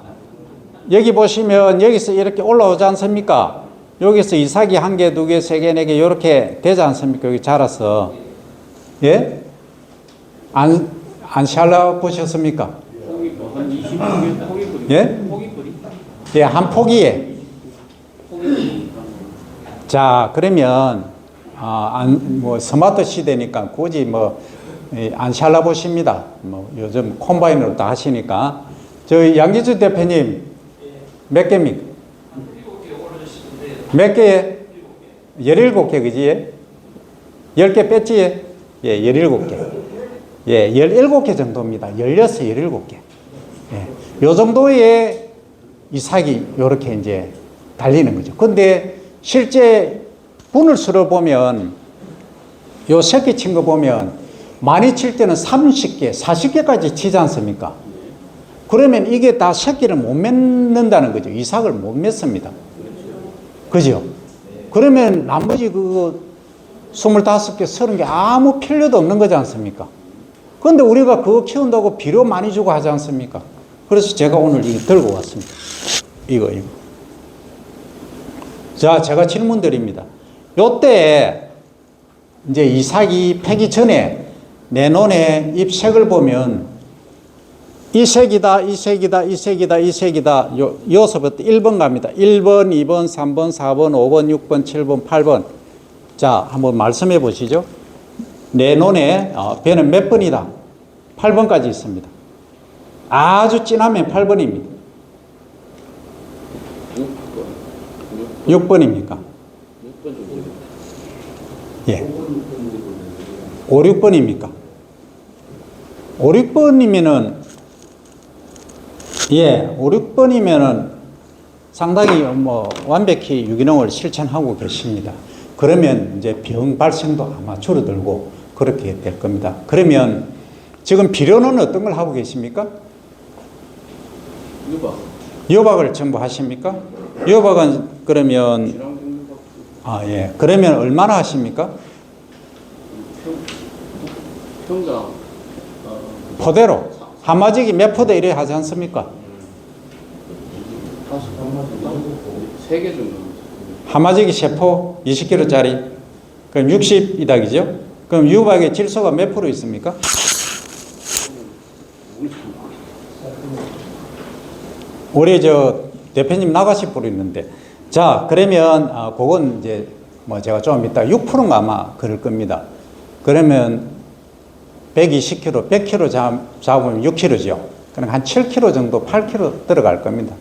Speaker 3: 여기 보시면 여기서 이렇게 올라오지 않습니까? 여기서 이삭이 한 개, 두 개, 세 개, 네 개 이렇게 되지 않습니까? 여기 자라서. 예? 안 샬라 보셨습니까?
Speaker 4: 포기 뭐한 20개 포기뿌리.
Speaker 3: 예?
Speaker 4: 포기뿌리.
Speaker 3: 예, 한 포기에.
Speaker 4: 포기뿌리.
Speaker 3: 자, 그러면 뭐 스마트 시대니까 굳이 안 샬라 보십니다. 뭐 요즘 콤바인으로 다 하시니까. 저희 양기주 대표님 몇 개입니까? 몇 개에? 17개, 그지? 10개 뺐지? 예, 17개. 예, 17개 정도입니다. 16, 17개. 예, 요 정도의 이삭이 요렇게 이제 달리는 거죠. 근데 실제 분을 쓸어 보면 요 새끼 친 거 보면 많이 칠 때는 30개, 40개까지 치지 않습니까? 그러면 이게 다 새끼를 못 맺는다는 거죠. 이삭을 못 맺습니다. 그죠? 그러면 나머지 25개, 30개 아무 필요도 없는 거지 않습니까? 그런데 우리가 그거 키운다고 비료 많이 주고 하지 않습니까? 그래서 제가 오늘 이거 들고 왔습니다. 이거. 자, 제가 질문 드립니다. 요때 이제 이삭이 패기 전에 내 눈에 잎색을 보면 이 색이다, 이 색이다, 이 색이다, 이 색이다. 여기서부터 1번 갑니다. 1번, 2번, 3번, 4번, 5번, 6번, 7번, 8번. 자, 한번 말씀해 보시죠. 내 눈에 배는 몇 번이다? 8번까지 있습니다. 아주 진하면 8번입니다. 6번입니까?
Speaker 4: 6번 정도.
Speaker 3: 예. 5, 6번입니까? 5, 6번이면은, 예, 5, 6번이면은 상당히 완벽히 유기농을 실천하고 계십니다. 그러면 이제 병 발생도 아마 줄어들고 그렇게 될 겁니다. 그러면 지금 비료는 어떤 걸 하고 계십니까?
Speaker 4: 유박.
Speaker 3: 유박을 전부 하십니까? 유박은 그러면, 예. 그러면 얼마나 하십니까?
Speaker 4: 평당
Speaker 3: 포대로. 한마지기 몇 포대 이래 하지 않습니까?
Speaker 4: 3개 정도.
Speaker 3: 한마지기 3포 20kg짜리. 그럼 60이다, 그죠? 그럼 유박의 질소가 몇 프로 있습니까? 올해 대표님 나가실 프로 있는데. 자, 그러면, 그건 이제 제가 좀 이따 6%가 아마 그럴 겁니다. 그러면 120kg, 100kg 잡으면 6kg죠. 그럼 한 7kg 정도, 8kg 들어갈 겁니다.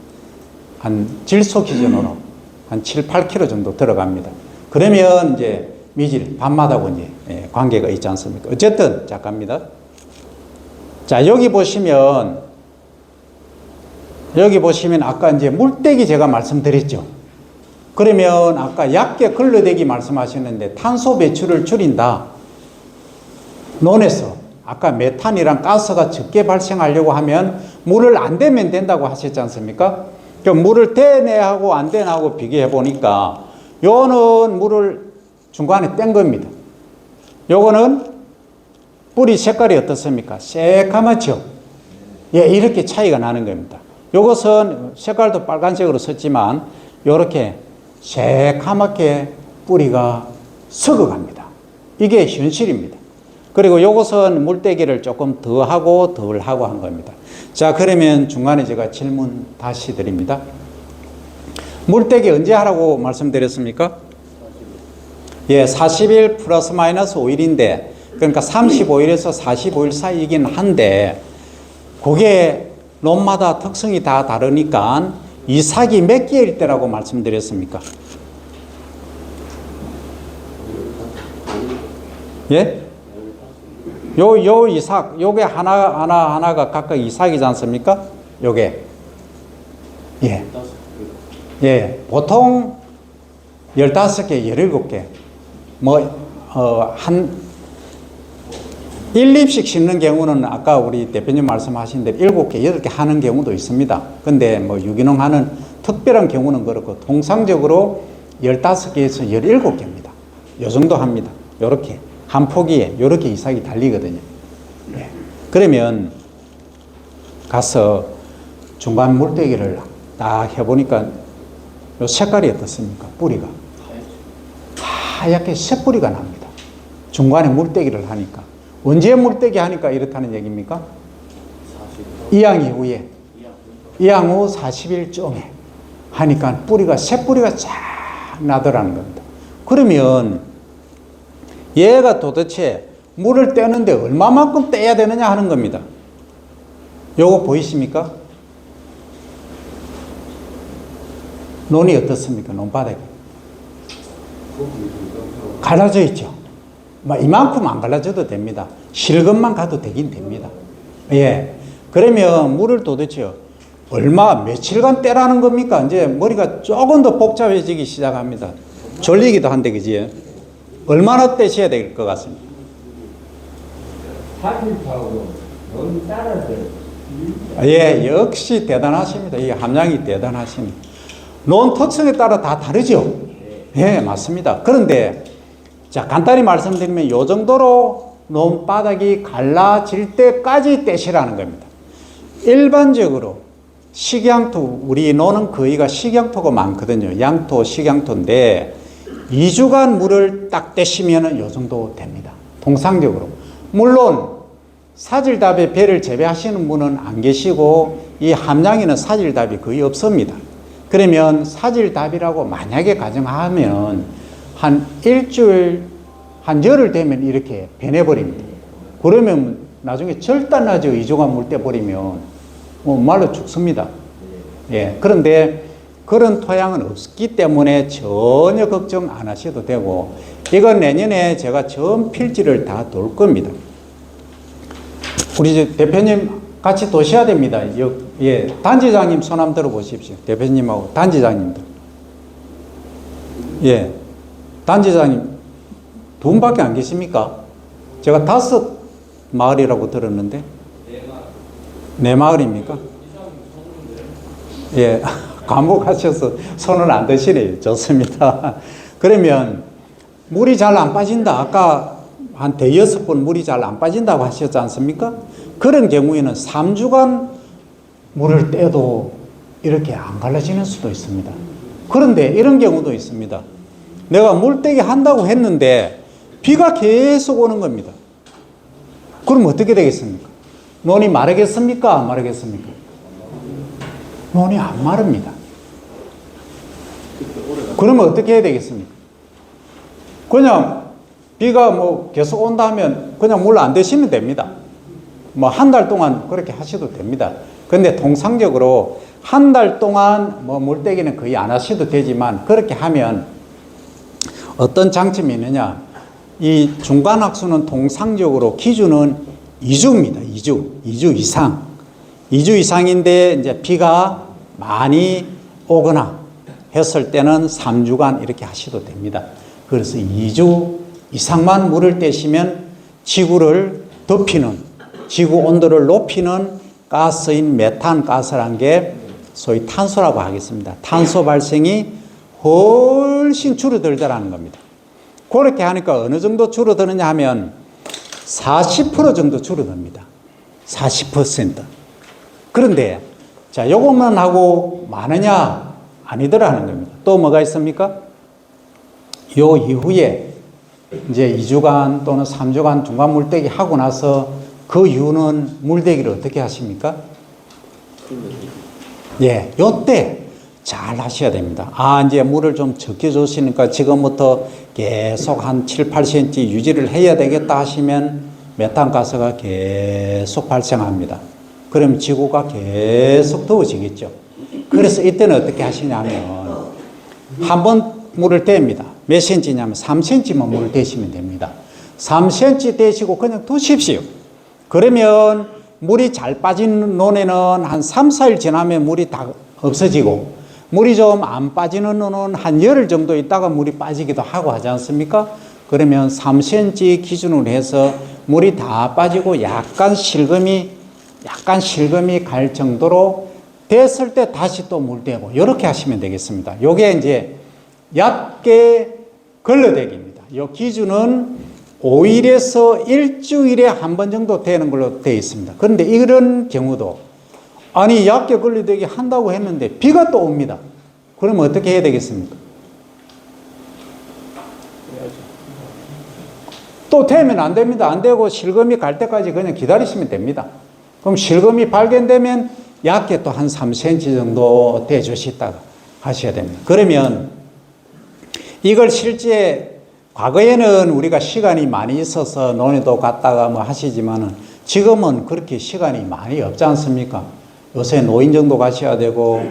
Speaker 3: 한 질소 기준으로 한 7, 8kg 정도 들어갑니다. 그러면 이제 미질, 밤마다고 이제 관계가 있지 않습니까? 어쨌든, 자, 갑니다. 자, 여기 보시면 아까 이제 물떼기 제가 말씀드렸죠. 그러면 아까 얕게 걸러대기 말씀하셨는데 탄소 배출을 줄인다. 논에서 아까 메탄이랑 가스가 적게 발생하려고 하면 물을 안 대면 된다고 하셨지 않습니까? 그럼 물을 대내하고 안 대내하고 비교해 보니까 요거는 물을 중간에 뗀 겁니다. 요거는 뿌리 색깔이 어떻습니까? 새까맣죠? 예, 이렇게 차이가 나는 겁니다. 요것은 색깔도 빨간색으로 썼지만 요렇게 새까맣게 뿌리가 썩어갑니다. 이게 현실입니다. 그리고 요것은 물떼기를 조금 더 하고 덜 하고 한 겁니다. 자, 그러면 중간에 제가 질문 다시 드립니다. 물떼기 언제 하라고 말씀드렸습니까? 예, 40일 플러스 마이너스 5일인데, 그러니까 35일에서 45일 사이이긴 한데, 그게 논마다 특성이 다 다르니까 이삭이 몇 개일 때라고 말씀드렸습니까? 예? 요 이삭, 요게 하나가 각각 이삭이지 않습니까? 요게. 예. 예. 보통 15개, 17개, 한 1, 2씩 심는 경우는 아까 우리 대표님 말씀하신 대로 7개, 8개 하는 경우도 있습니다. 근데 유기농 하는 특별한 경우는 그렇고, 통상적으로 15개에서 17개입니다. 요 정도 합니다. 요렇게. 한 포기에 요렇게 이삭이 달리거든요. 네. 그러면 가서 중간 물대기를 딱 해보니까 요 색깔이 어떻습니까? 뿌리가. 하얗게 새뿌리가 납니다. 중간에 물대기를 하니까. 언제 물대기 하니까 이렇다는 얘기입니까? 이양 이후에. 이양 후 40일쯤에 하니까 뿌리가, 새뿌리가 쫙 나더라는 겁니다. 그러면 얘가 도대체 물을 떼는데 얼마만큼 떼야 되느냐 하는 겁니다. 요거 보이십니까? 논이 어떻습니까? 논바닥이. 갈라져 있죠. 이만큼 안 갈라져도 됩니다. 실금만 가도 되긴 됩니다. 예. 그러면 물을 도대체 며칠간 떼라는 겁니까? 이제 머리가 조금 더 복잡해지기 시작합니다. 졸리기도 한데, 그지? 얼마나 떼셔야 될 것 같습니다.
Speaker 5: 40하고 너무 따라서.
Speaker 3: 예, 역시 대단하십니다. 이 함량이 대단하십니다. 논 특성에 따라 다 다르죠? 예, 맞습니다. 그런데, 자, 간단히 말씀드리면, 요 정도로 논 바닥이 갈라질 때까지 떼시라는 겁니다. 일반적으로, 식양토, 우리 논은 거의가 식양토가 많거든요. 양토, 식양토인데, 2주간 물을 딱 떼시면 요 정도 됩니다. 통상적으로. 물론, 사질답에 배를 재배하시는 분은 안 계시고, 이 함량에는 사질답이 거의 없습니다. 그러면 사질답이라고 만약에 가정하면, 한 일주일, 한 열흘 되면 이렇게 변해버립니다. 그러면 나중에 절단나죠. 2주간 물 떼버리면. 말로 죽습니다. 예. 그런데 그런 토양은 없기 때문에 전혀 걱정 안 하셔도 되고, 이건 내년에 제가 전 필지를 다 돌 겁니다. 우리 이제 대표님 같이 도셔야 됩니다. 예. 단지장님 손 한번 들어 보십시오. 대표님하고 단지장님들. 예. 단지장님 두 분밖에 안 계십니까? 제가 5 마을이라고 들었는데. 네 마을입니까? 예. 감옥하셔서 손을 안 드시네요. 좋습니다. 그러면 물이 잘 안 빠진다. 아까 한 5번 물이 잘 안 빠진다고 하셨지 않습니까? 그런 경우에는 3주간 물을 떼도 이렇게 안 갈라지는 수도 있습니다. 그런데 이런 경우도 있습니다. 내가 물떼기 한다고 했는데 비가 계속 오는 겁니다. 그럼 어떻게 되겠습니까? 논이 마르겠습니까? 안 마르겠습니까? 논이 안 마릅니다. 그러면 어떻게 해야 되겠습니까? 그냥 비가 계속 온다 하면 그냥 물 안 드시면 됩니다. 한 달 동안 그렇게 하셔도 됩니다. 근데 통상적으로 한 달 동안 물떼기는 거의 안 하셔도 되지만, 그렇게 하면 어떤 장점이 있느냐, 이 중간학수는 통상적으로 기준은 2주입니다. 2주 이상. 2주 이상인데 이제 비가 많이 오거나 했을 때는 3주간 이렇게 하셔도 됩니다. 그래서 2주 이상만 물을 떼시면 지구를 덮이는, 지구 온도를 높이는 가스인 메탄 가스란 게 소위 탄소라고 하겠습니다. 탄소 발생이 훨씬 줄어들더라는 겁니다. 그렇게 하니까 어느 정도 줄어드느냐 하면 40% 정도 줄어듭니다. 40%. 그런데 자, 요것만 하고 많으냐? 아니더라는 겁니다. 또 뭐가 있습니까? 요 이후에 이제 2주간 또는 3주간 중간 물떼기 하고 나서 그 이후는 물떼기를 어떻게 하십니까? 예, 요때 잘 하셔야 됩니다. 이제 물을 좀 적게 주시니까 지금부터 계속 한 7, 8cm 유지를 해야 되겠다 하시면 메탄가스가 계속 발생합니다. 그럼 지구가 계속 더워지겠죠. 그래서 이때는 어떻게 하시냐면 한 번 물을 뗍니다. 몇 cm냐면 3cm만 물을 대시면 됩니다. 3cm 대시고 그냥 두십시오. 그러면 물이 잘 빠진 논에는 한 3, 4일 지나면 물이 다 없어지고, 물이 좀 안 빠지는 논은 한 열흘 정도 있다가 물이 빠지기도 하고 하지 않습니까? 그러면 3cm 기준으로 해서 물이 다 빠지고 약간 실금이 갈 정도로 됐을 때 다시 또 물 대고 이렇게 하시면 되겠습니다. 요게 이제 얕게 걸러대기입니다. 요 기준은 5일에서 일주일에 한 번 정도 되는 걸로 되어 있습니다. 그런데 이런 경우도 아니 얕게 걸러대기 한다고 했는데 비가 또 옵니다. 그러면 어떻게 해야 되겠습니까? 또 되면 안 됩니다. 안 되고 실금이 갈 때까지 그냥 기다리시면 됩니다. 그럼 실금이 발견되면 얕게 또 한 3cm 정도 대주시다가 하셔야 됩니다. 그러면 이걸 실제 과거에는 우리가 시간이 많이 있어서 논에도 갔다가 뭐 하시지만은 지금은 그렇게 시간이 많이 없지 않습니까? 요새 노인정도 가셔야 되고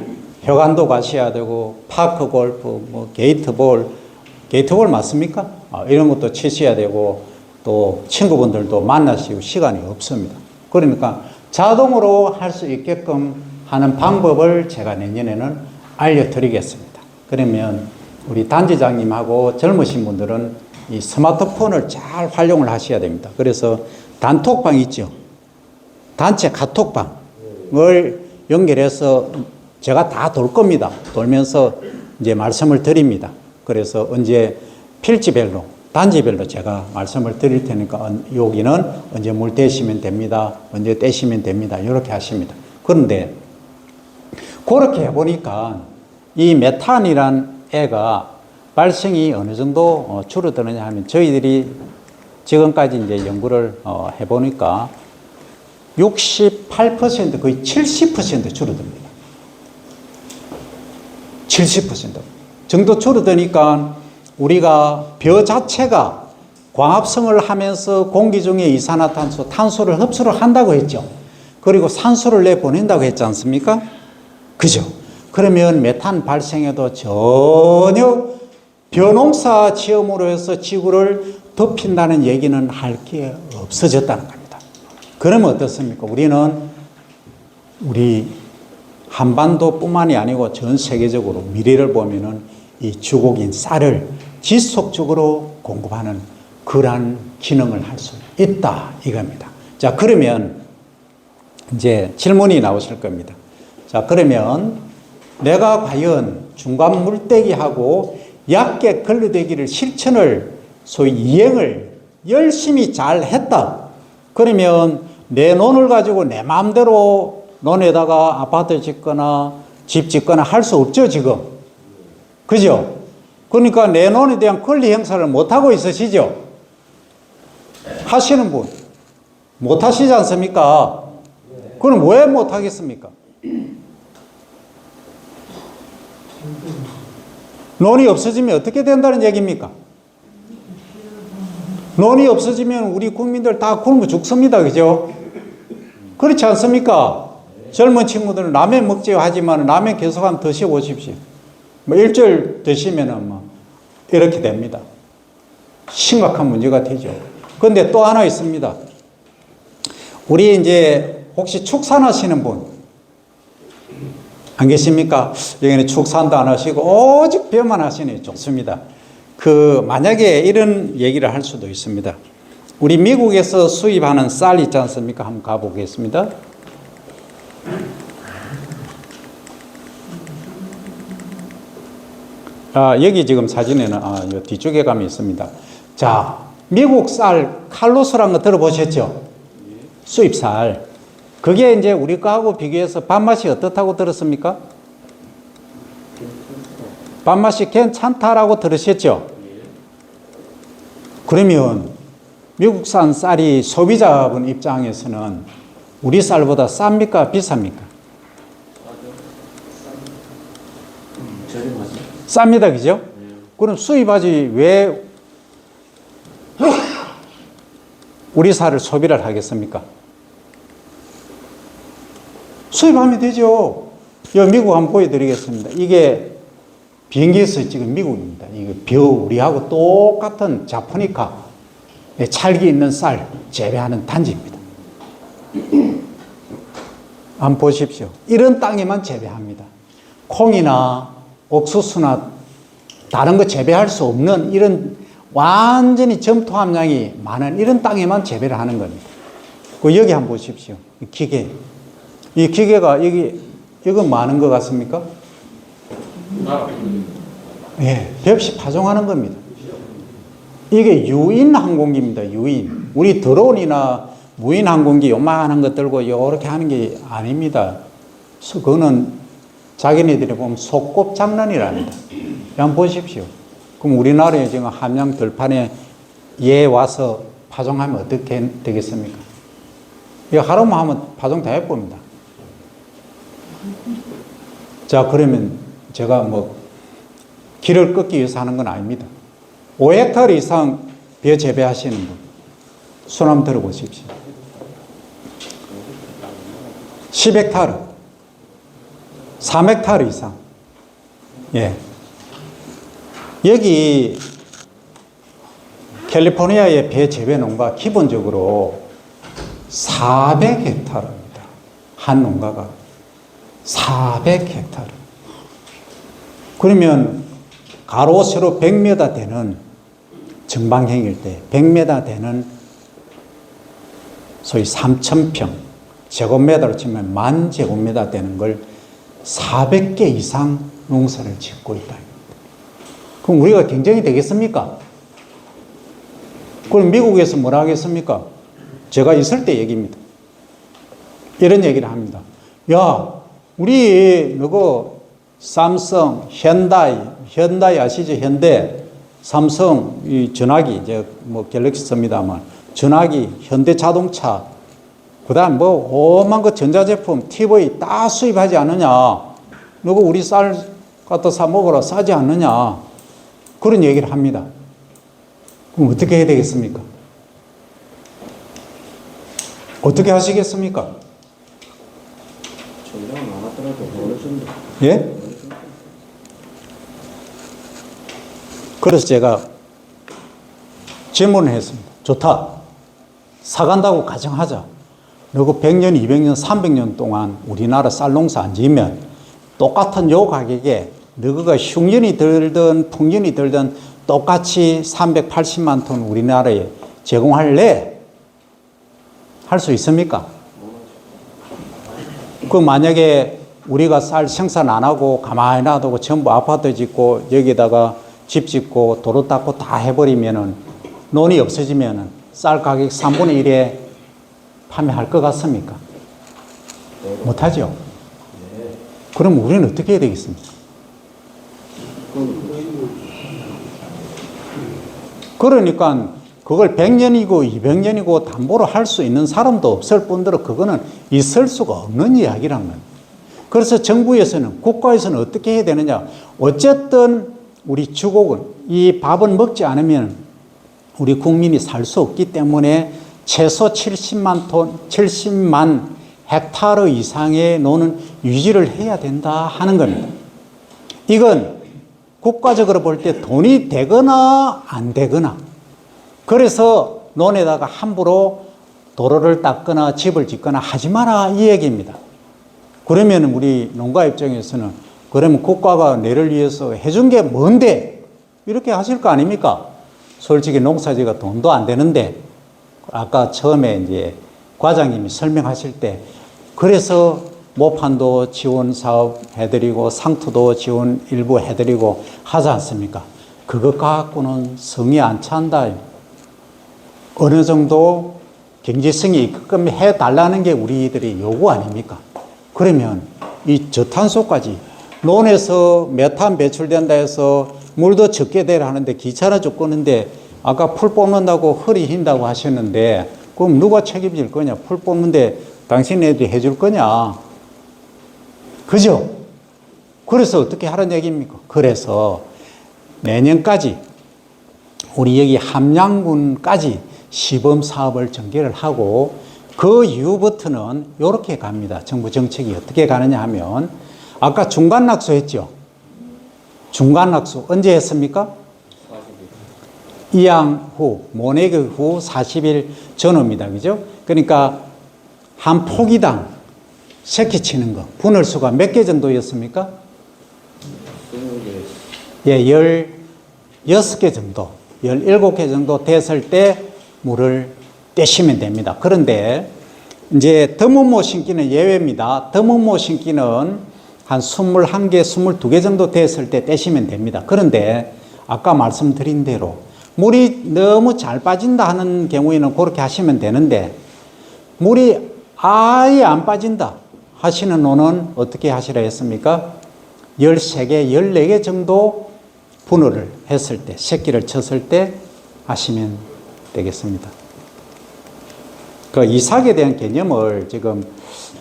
Speaker 3: 혀관도 가셔야 되고 파크 골프, 뭐 게이트볼 맞습니까? 이런 것도 치셔야 되고 또 친구분들도 만나시고 시간이 없습니다. 그러니까 자동으로 할 수 있게끔 하는 방법을 제가 내년에는 알려드리겠습니다. 그러면 우리 단지장님하고 젊으신 분들은 이 스마트폰을 잘 활용을 하셔야 됩니다. 그래서 단톡방 있죠. 단체 카톡방을 연결해서 제가 다 돌 겁니다. 돌면서 이제 말씀을 드립니다. 그래서 언제 필지별로, 단지별로 제가 말씀을 드릴 테니까 여기는 언제 물 대시면 됩니다. 언제 떼시면 됩니다. 이렇게 하십니다. 그런데 그렇게 해보니까 이 메탄이란 애가 발생이 어느 정도 줄어드느냐 하면 저희들이 지금까지 이제 연구를 해보니까 68% 거의 70% 줄어듭니다. 70% 정도 줄어드니까 우리가 벼 자체가 광합성을 하면서 공기 중에 이산화탄소, 탄소를 흡수를 한다고 했죠. 그리고 산소를 내보낸다고 했지 않습니까? 그죠? 그러면 메탄 발생에도 전혀 벼농사 지음으로 해서 지구를 덮인다는 얘기는 할 게 없어졌다는 겁니다. 그러면 어떻습니까? 우리 한반도뿐만이 아니고 전 세계적으로 미래를 보면은 이 주곡인 쌀을 지속적으로 공급하는 그러한 기능을 할 수 있다 이겁니다. 자, 그러면 이제 질문이 나오실 겁니다. 자, 그러면 내가 과연 중간 물대기하고 얕게 걸러대기를 실천을 소위 이행을 열심히 잘 했다. 그러면 내 논을 가지고 내 마음대로 논에다가 아파트 짓거나 집 짓거나 할 수 없죠, 지금. 그죠? 그러니까 내 논에 대한 권리 행사를 못하고 있으시죠? 하시는 분. 못 하시지 않습니까? 그럼 왜 못 하겠습니까? 논이 없어지면 어떻게 된다는 얘기입니까? 논이 없어지면 우리 국민들 다 굶어 죽습니다. 그죠? 그렇지 않습니까? 젊은 친구들은 라면 먹지요 하지만 라면 계속 한번 드셔보십시오. 뭐 일주일 드시면은 뭐 이렇게 됩니다. 심각한 문제가 되죠. 그런데 또 하나 있습니다. 우리 이제 혹시 축산하시는 분 안 계십니까? 여기는 축산도 안 하시고 오직 벼만 하시니 좋습니다. 만약에 이런 얘기를 할 수도 있습니다. 우리 미국에서 수입하는 쌀 있지 않습니까? 한번 가보겠습니다. 여기 지금 사진에는 요 뒤쪽에 가면 있습니다. 자, 미국 쌀 칼로스라는 거 들어보셨죠? 수입 쌀. 그게 이제 우리 거하고 비교해서 밥맛이 어떻다고 들었습니까? 밥맛이 괜찮다라고 들으셨죠? 그러면 미국산 쌀이 소비자분 입장에서는 우리 쌀보다 쌉니까? 비쌉니까? 쌉니다. 그죠? 그럼 수입하지 왜 우리 쌀을 소비를 하겠습니까? 수입하면 되죠. 여기 미국 한번 보여드리겠습니다. 이게 비행기에서 찍은 미국입니다. 이게 우리하고 똑같은 자포니카 찰기 있는 쌀 재배하는 단지입니다. 한번 보십시오. 이런 땅에만 재배합니다. 콩이나 옥수수나 다른 거 재배할 수 없는 이런 완전히 점토 함량이 많은 이런 땅에만 재배를 하는 겁니다. 그 여기 한번 보십시오. 이 기계. 이 기계가 이건 많은 것 같습니까? 예, 벽시 파종하는 겁니다. 이게 유인 항공기입니다. 유인. 우리 드론이나 무인 항공기 요만한 것 들고 이렇게 하는 게 아닙니다. 그거는 자기네들이 보면 속곱 장난이랍니다. 한번 보십시오. 그럼 우리나라에 지금 함양 들판에 얘 와서 파종하면 어떻게 되겠습니까? 이거 하루만 하면 파종 다 해봅니다. 자, 그러면 제가 뭐 길을 꺾기 위해서 하는 건 아닙니다. 5헥타르 이상 벼 재배하시는 분, 손 한번 들어보십시오. 10헥타르, 3헥타르 이상. 예. 여기 캘리포니아의 배 재배 농가 기본적으로 400헥타르입니다. 한 농가가 400헥타르. 그러면 가로 세로 100m 되는 정방형일 때 100m 되는 소위 3,000평 제곱미터로 치면 10,000제곱미터 되는 걸 400개 이상 농사를 짓고 있다. 그럼 우리가 경쟁이 되겠습니까? 그럼 미국에서 뭐라 하겠습니까? 제가 있을 때 얘기입니다. 이런 얘기를 합니다. 야, 우리 누구 삼성, 현다이 아시죠? 현대, 삼성, 이 전화기, 이제 뭐 갤럭시 씁니다만 전화기, 현대자동차, 그다음 뭐 오만 그 전자제품, TV 다 수입하지 않느냐? 누구 우리 쌀 갖다 사 먹으라 싸지 않느냐? 그런 얘기를 합니다. 그럼 어떻게 해야 되겠습니까? 어떻게 하시겠습니까? 예? 그래서 제가 질문을 했습니다. 좋다. 사간다고 가정하자. 너그 100년, 200년, 300년 동안 우리나라 쌀 농사 안 지으면 똑같은 요 가격에 너가 흉년이 들든 풍년이 들든 똑같이 380만 톤 우리나라에 제공할래? 할 수 있습니까? 그 만약에 우리가 쌀 생산 안 하고 가만히 놔두고 전부 아파트 짓고 여기다가 집 짓고 도로 닦고 다 해버리면은 논이 없어지면은 쌀 가격 3분의 1에 판매할 것 같습니까? 못하죠? 그럼 우리는 어떻게 해야 되겠습니까? 그러니까 그걸 100년이고 200년이고 담보로 할 수 있는 사람도 없을 뿐더러 그거는 있을 수가 없는 이야기란 말이에요. 그래서 정부에서는 국가에서는 어떻게 해야 되느냐. 어쨌든 우리 주곡은 이 밥은 먹지 않으면 우리 국민이 살 수 없기 때문에 최소 70만 헥타르 이상의 논은 유지를 해야 된다 하는 겁니다. 이건 국가적으로 볼 때 돈이 되거나 안 되거나 그래서 논에다가 함부로 도로를 닦거나 집을 짓거나 하지 마라 이 얘기입니다. 그러면 우리 농가 입장에서는 그러면 국가가 내를 위해서 해준 게 뭔데 이렇게 하실 거 아닙니까? 솔직히 농사지가 돈도 안 되는데 아까 처음에 이제 과장님이 설명하실 때 그래서 모판도 지원 사업 해드리고 상투도 지원 일부 해드리고 하지 않습니까? 그것 갖고는 성이 안 찬다. 어느 정도 경제성이 있게끔 해달라는 게 우리들의 요구 아닙니까? 그러면 이 저탄소까지 논에서 메탄 배출된다 해서 물도 적게 되라 하는데 귀찮아 죽겠는데 아까 풀 뽑는다고 허리 흰다고 하셨는데 그럼 누가 책임질 거냐? 풀 뽑는데 당신네들이 해줄 거냐? 그죠? 그래서 어떻게 하라는 얘기입니까? 그래서 내년까지 우리 여기 함양군까지 시범 사업을 전개를 하고 그 이후부터는 이렇게 갑니다. 정부 정책이 어떻게 가느냐 하면 아까 중간 낙수했죠. 중간 낙수 언제 했습니까? 2양 후, 모내기 후 40일 전후입니다. 그죠? 그러니까 한 포기당 새끼 치는 거, 분을 수가 몇 개 정도였습니까? 예, 16개 정도, 17개 정도 됐을 때 물을 떼시면 됩니다. 그런데 이제 드문모 신기는 예외입니다. 드문모 신기는 한 21개, 22개 정도 됐을 때 떼시면 됩니다. 그런데 아까 말씀드린 대로 물이 너무 잘 빠진다 하는 경우에는 그렇게 하시면 되는데, 물이 아예 안 빠진다 하시는 노는 어떻게 하시라 했습니까? 13개, 14개 정도 분할을 했을 때, 새끼를 쳤을 때 하시면 되겠습니다. 그 이삭에 대한 개념을 지금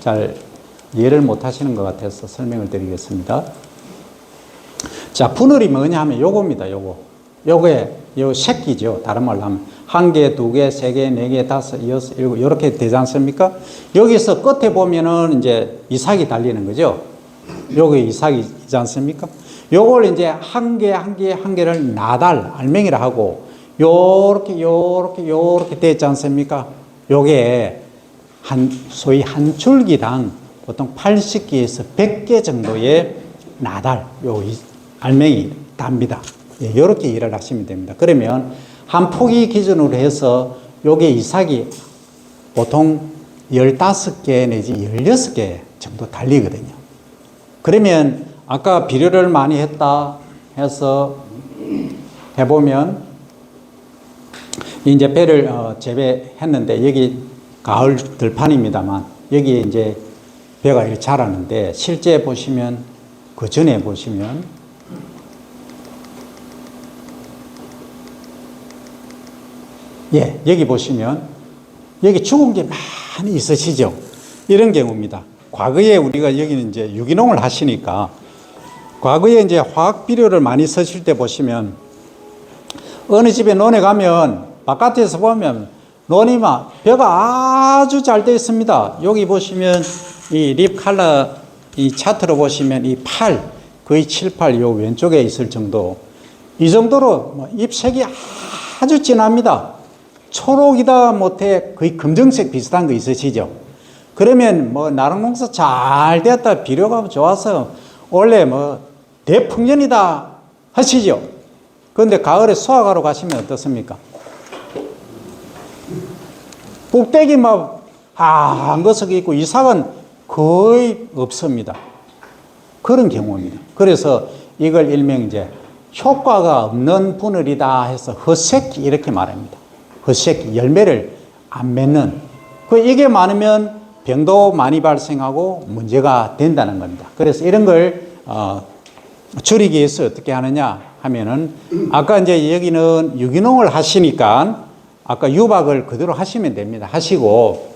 Speaker 3: 잘 이해를 못 하시는 것 같아서 설명을 드리겠습니다. 자, 분할이 뭐냐 하면 요겁니다, 요거에, 요 새끼죠. 다른 말로 하면. 1개, 2개, 3개, 4개, 5, 6, 7, 이렇게 되지 않습니까? 여기서 끝에 보면은 이제 이삭이 달리는 거죠. 여기 이삭이 있지 않습니까? 요걸 이제 한 개를 나달, 알맹이라 하고, 요렇게 되지 않습니까? 요게 소위 한 줄기당 보통 80개에서 100개 정도의 나달, 알맹이 답니다. 예, 요렇게 일을 하시면 됩니다. 그러면 한 포기 기준으로 해서 요게 이삭이 보통 15개 내지 16개 정도 달리거든요. 그러면 아까 비료를 많이 했다 해서 해보면 이제 배를 재배했는데 여기 가을 들판입니다만 여기 이제 배가 이렇게 자라는데 실제 보시면 그 전에 보시면 예, 여기 보시면 여기 죽은 게 많이 있으시죠? 이런 경우입니다. 과거에 우리가 여기는 이제 유기농을 하시니까 과거에 이제 화학 비료를 많이 쓰실 때 보시면 어느 집에 논에 가면 바깥에서 보면 논이 막 벼가 아주 잘 되어 있습니다. 여기 보시면 이 립 컬러 이 차트로 보시면 이 8 거의 7, 8 요 왼쪽에 있을 정도 이 정도로 잎색이 아주 진합니다. 초록이다 못해 거의 검정색 비슷한 거 있으시죠? 그러면 나랑 농사 잘 되었다 비료가 좋아서 원래 대풍년이다 하시죠? 그런데 가을에 수확하러 가시면 어떻습니까? 꼭대기 한 것이 있고 이삭은 거의 없습니다. 그런 경우입니다. 그래서 이걸 일명 이제 효과가 없는 분할이다 해서 헛새끼 이렇게 말합니다. 헛새끼 열매를 안 맺는 이게 많으면 병도 많이 발생하고 문제가 된다는 겁니다. 그래서 이런 걸 줄이기 위해서 어떻게 하느냐 하면은 아까 이제 여기는 유기농을 하시니까 아까 유박을 그대로 하시면 됩니다. 하시고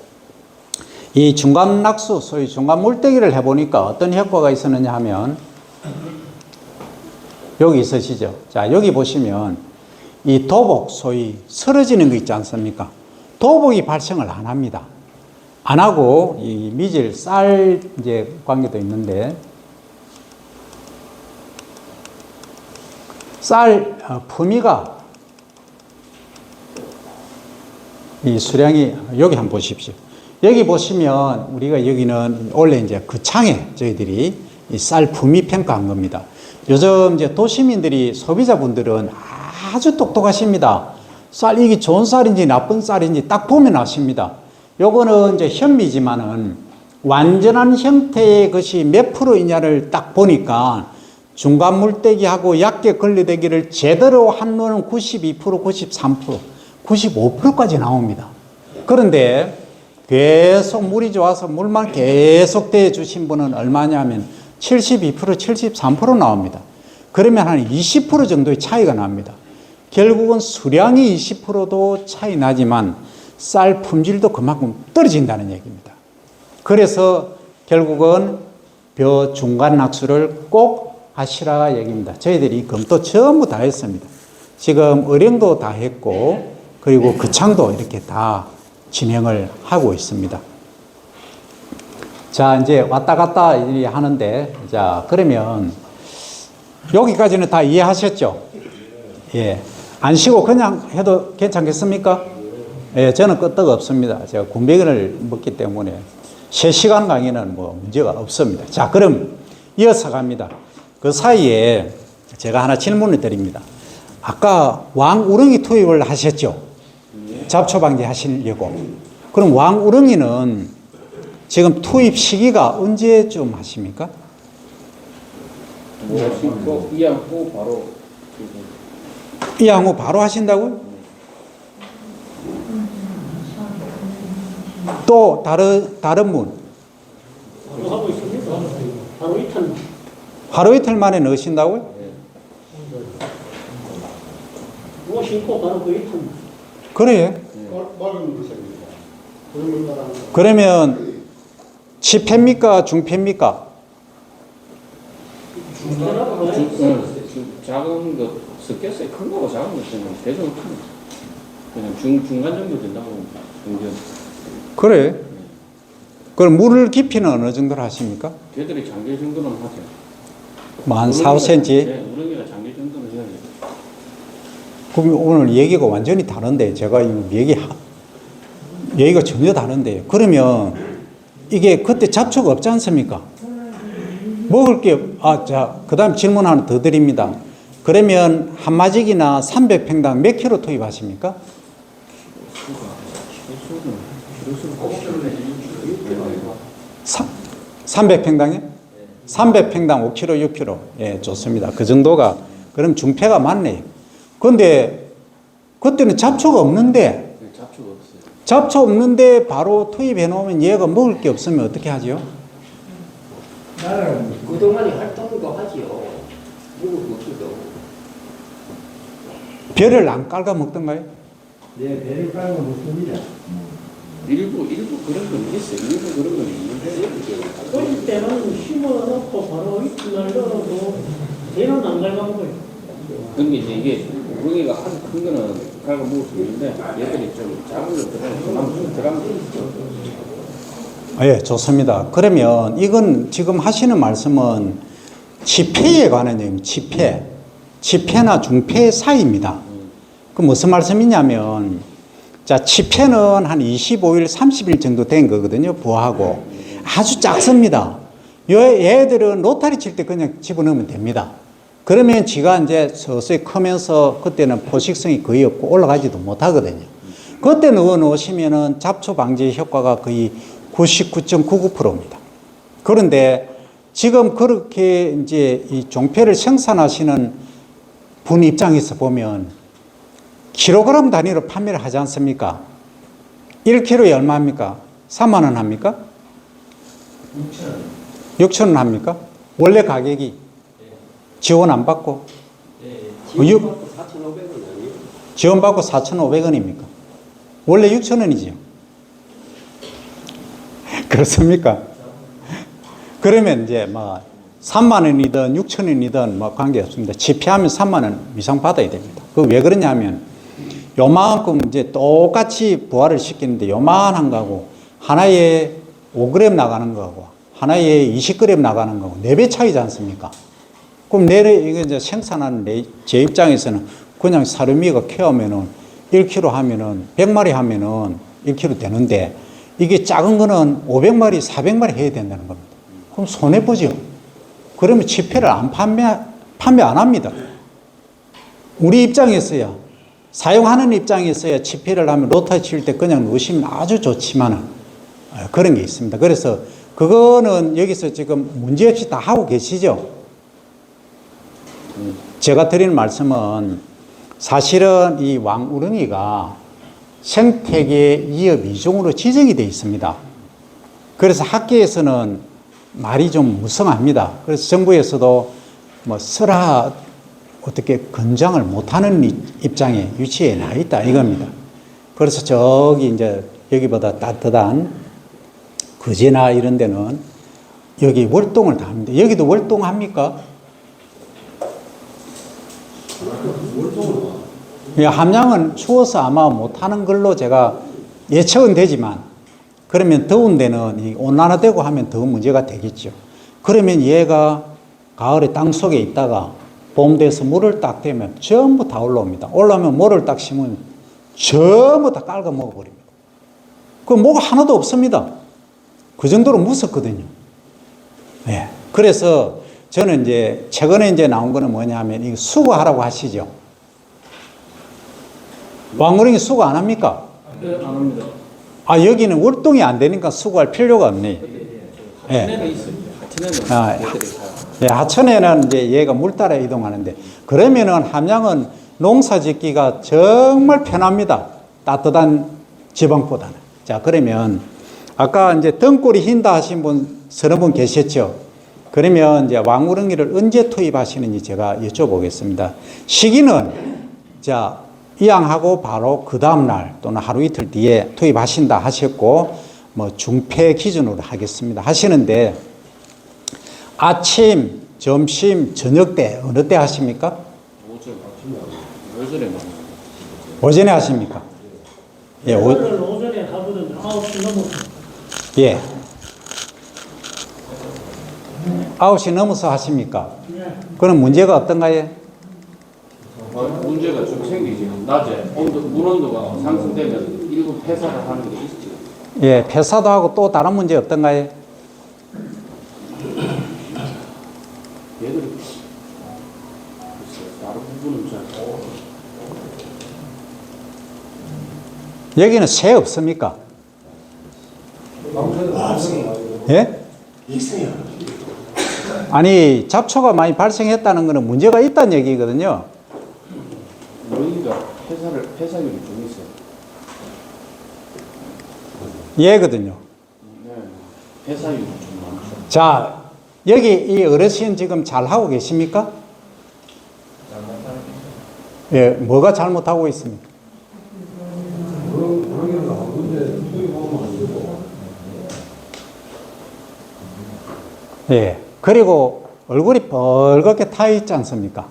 Speaker 3: 이 중간 낙수 소위 중간 물떼기를 해보니까 어떤 효과가 있었느냐 하면 여기 있으시죠. 자, 여기 보시면 이 도복 소위 쓰러지는 거 있지 않습니까? 도복이 발생을 안 합니다. 안 하고 이 미질 쌀 이제 관계도 있는데 쌀 품위가 이 수량이 여기 한번 보십시오. 여기 보시면 우리가 여기는 원래 이제 그 창에 저희들이 이 쌀 품위 평가한 겁니다. 요즘 이제 도시민들이 소비자분들은 아주 똑똑하십니다. 쌀 이게 좋은 쌀인지 나쁜 쌀인지 딱 보면 아십니다. 요거는 이제 현미지만은 완전한 형태의 것이 몇 프로이냐를 딱 보니까 중간 물떼기하고 약게 걸리대기를 제대로 한 노는 92%, 93%, 95%까지 나옵니다. 그런데 계속 물이 좋아서 물만 계속 대주신 분은 얼마냐면 72%, 73% 나옵니다. 그러면 한 20% 정도의 차이가 납니다. 결국은 수량이 20%도 차이 나지만 쌀 품질도 그만큼 떨어진다는 얘기입니다. 그래서 결국은 벼 중간 낙수를 꼭 하시라 얘기입니다. 저희들이 검토 전부 다 했습니다. 지금 의령도 다 했고 그리고 거창도 이렇게 다 진행을 하고 있습니다. 자, 이제 왔다 갔다 하는데, 자, 그러면 여기까지는 다 이해하셨죠? 예. 안 쉬고 그냥 해도 괜찮겠습니까? 예, 저는 끄떡 없습니다. 제가 군뱅이를 먹기 때문에 3시간 강의는 문제가 없습니다. 자, 그럼 이어서 갑니다. 그 사이에 제가 하나 질문을 드립니다. 아까 왕우렁이 투입을 하셨죠? 잡초 방지 하시려고. 그럼 왕우렁이는 지금 투입 시기가 언제쯤 하십니까?
Speaker 4: 뭐 심고 이양후 바로
Speaker 3: 이 항우 바로 하신다고요? 또 다른 분
Speaker 6: 하고 있습니다. 바로 이탄
Speaker 3: 하루 이틀 만에 넣으신다고요?
Speaker 6: 뭐 신고 바로 그 이탄
Speaker 3: 그래.
Speaker 6: 말은 무엇입니까?
Speaker 3: 그러면 치패입니까? 중패입니까?
Speaker 4: 작은 거 섞였어요. 큰 거고 작은 거 때문에 대충 큰 그냥 중간 정도 된다고 정전.
Speaker 3: 그래. 그럼 물 깊이는 어느 정도로 하십니까?
Speaker 4: 걔들이 장기 정도는 하죠.
Speaker 3: 뭐 한 4, 5cm?
Speaker 4: 네, 우렁이가 장기 정도는 해야 돼요.
Speaker 3: 그럼 오늘 얘기가 완전히 다른데 제가 이 얘기가 전혀 다른데요. 그러면 이게 그때 잡초가 없지 않습니까? 먹을 게, 그 다음 질문 하나 더 드립니다. 그러면 한 마직이나 300평당 몇 킬로 투입하십니까? 300평당에? 300평당 5kg, 6kg. 예, 좋습니다. 그 정도가, 그럼 중패가 맞네요. 그런데 그때는 잡초가 없는데,
Speaker 4: 잡초가 없어요.
Speaker 3: 잡초 없는데 바로 투입해 놓으면 얘가 먹을 게 없으면 어떻게 하죠?
Speaker 5: 나는 그동안에 활동도 하지요. 먹을 것도.
Speaker 3: 벼를 안 깔아 먹던가요?
Speaker 5: 네, 배를 깔고 먹습니다.
Speaker 4: 일부 그런 건 있어요. 일부 그런 건 있는데
Speaker 6: 그럴 때는 심어놓고 바로 이튿날 넣어도 배는 안 갈간 거예요.
Speaker 4: 근데 이제 이게 우렁이가 아주 큰 거는 갈아 먹을 수 있는데 얘들이 좀 작은 거 들어가면
Speaker 3: 예, 좋습니다. 그러면 이건 지금 하시는 말씀은 치패에 관한 얘기입니다. 치패. 치패나 중패 사이입니다. 그 무슨 말씀이냐면, 자, 치패는 한 25일, 30일 정도 된 거거든요. 부화하고. 아주 작습니다. 얘들은 로타리 칠 때 그냥 집어넣으면 됩니다. 그러면 지가 이제 서서히 크면서 그때는 포식성이 거의 없고 올라가지도 못하거든요. 그때 넣어 놓으시면은 잡초 방지 효과가 거의 99.99%입니다. 그런데 지금 그렇게 이제 이 종패를 생산하시는 분 입장에서 보면 킬로그램 단위로 판매를 하지 않습니까? 1kg에 얼마입니까? 3만 원 합니까? 6천 원 합니까? 원래 가격이 지원 안 받고? 지원받고 4,500원 아니에요? 지원받고 4,500원입니까? 원래 6,000원이죠. 그렇습니까? 그러면 이제 뭐 3만 원이든 6천 원이든 뭐 관계없습니다. 지폐하면 3만 원 이상 받아야 됩니다. 그 왜 그러냐면 요만큼 이제 똑같이 부화를 시키는데 요만한 거하고 하나에 5g 나가는 거하고 하나에 20g 나가는 거하고 4배 차이지 않습니까? 그럼 이거 이제 생산하는 제 입장에서는 그냥 사료미가 키우면은 1kg 하면은 100마리 하면은 1kg 되는데 이게 작은 거는 500마리, 400마리 해야 된다는 겁니다. 그럼 손해보죠. 그러면 지폐를 판매 안 합니다. 우리 입장에서야, 사용하는 입장에서야 지폐를 하면 로타 칠 때 그냥 넣으시면 아주 좋지만은 그런 게 있습니다. 그래서 그거는 여기서 지금 문제없이 다 하고 계시죠? 제가 드리는 말씀은 사실은 이 왕우렁이가 생태계 위협 2종으로 지정이 되어 있습니다. 그래서 학계에서는 말이 좀 무성합니다. 그래서 정부에서도 뭐 어떻게 권장을 못하는 입장에 위치해 나 있다 이겁니다. 그래서 저기 이제 여기보다 따뜻한 거제나 이런 데는 여기 월동을 다 합니다. 여기도 월동합니까? 함양은 추워서 아마 못하는 걸로 제가 예측은 되지만 그러면 더운 데는 온난화되고 하면 더 문제가 되겠죠. 그러면 얘가 가을에 땅 속에 있다가 봄 돼서 물을 딱 대면 전부 다 올라옵니다. 올라오면 모를 딱 심으면 전부 다 깔아 먹어버립니다. 그 뭐가 하나도 없습니다. 그 정도로 무섭거든요. 네. 그래서 저는 이제 최근에 이제 나온 거는 뭐냐면 이 수거하라고 하시죠. 왕우릉이 수거 안 합니까?
Speaker 4: 네, 안 합니다.
Speaker 3: 아, 여기는 월동이 안 되니까 수거할 필요가 없네. 예.
Speaker 4: 하천에는 있습니다. 하천에는
Speaker 3: 아,
Speaker 4: 얘들이 사요.
Speaker 3: 예, 하천에는 이제 얘가 물 따라 이동하는데, 그러면은 함양은 농사 짓기가 정말 편합니다. 따뜻한 지방보다는. 자, 그러면 아까 이제 등골이 흰다 하신 분 서너 분 계셨죠? 그러면 이제 왕우릉이를 언제 투입하시는지 제가 여쭤보겠습니다. 시기는 자, 이양하고 바로 그 다음날 또는 하루 이틀 뒤에 투입하신다 하셨고, 뭐 중폐 기준으로 하겠습니다. 하시는데, 아침, 점심, 저녁 때 어느 때 하십니까?
Speaker 4: 오전에 많이
Speaker 3: 오전에 하십니까? 예,
Speaker 6: 오늘 오전에 하거든 9시 넘어서.
Speaker 3: 예. 9시 넘어서 하십니까?
Speaker 6: 네.
Speaker 3: 그럼 문제가 없던가요?
Speaker 4: 문제가 좀 생기지. 낮에 물 온도가 상승되면 일부 폐사를 하는 게 있죠.
Speaker 3: 예, 폐사도 하고 또 다른 문제 없던가요?
Speaker 4: 얘들이 글쎄, 다른 부분은 잘
Speaker 3: 여기는 새 없습니까? 예? 아니, 잡초가 많이 발생했다는 것은 문제가 있다는 얘기거든요.
Speaker 4: 우리가 폐사율이 좀 있어요.
Speaker 3: 예거든요.
Speaker 4: 네, 폐사율이 좀 많죠.
Speaker 3: 자, 여기 이 어르신 지금 잘하고 계십니까? 예, 뭐가 잘못하고 있습니까? 예, 그리고 얼굴이 벌겋게 타 있지 않습니까?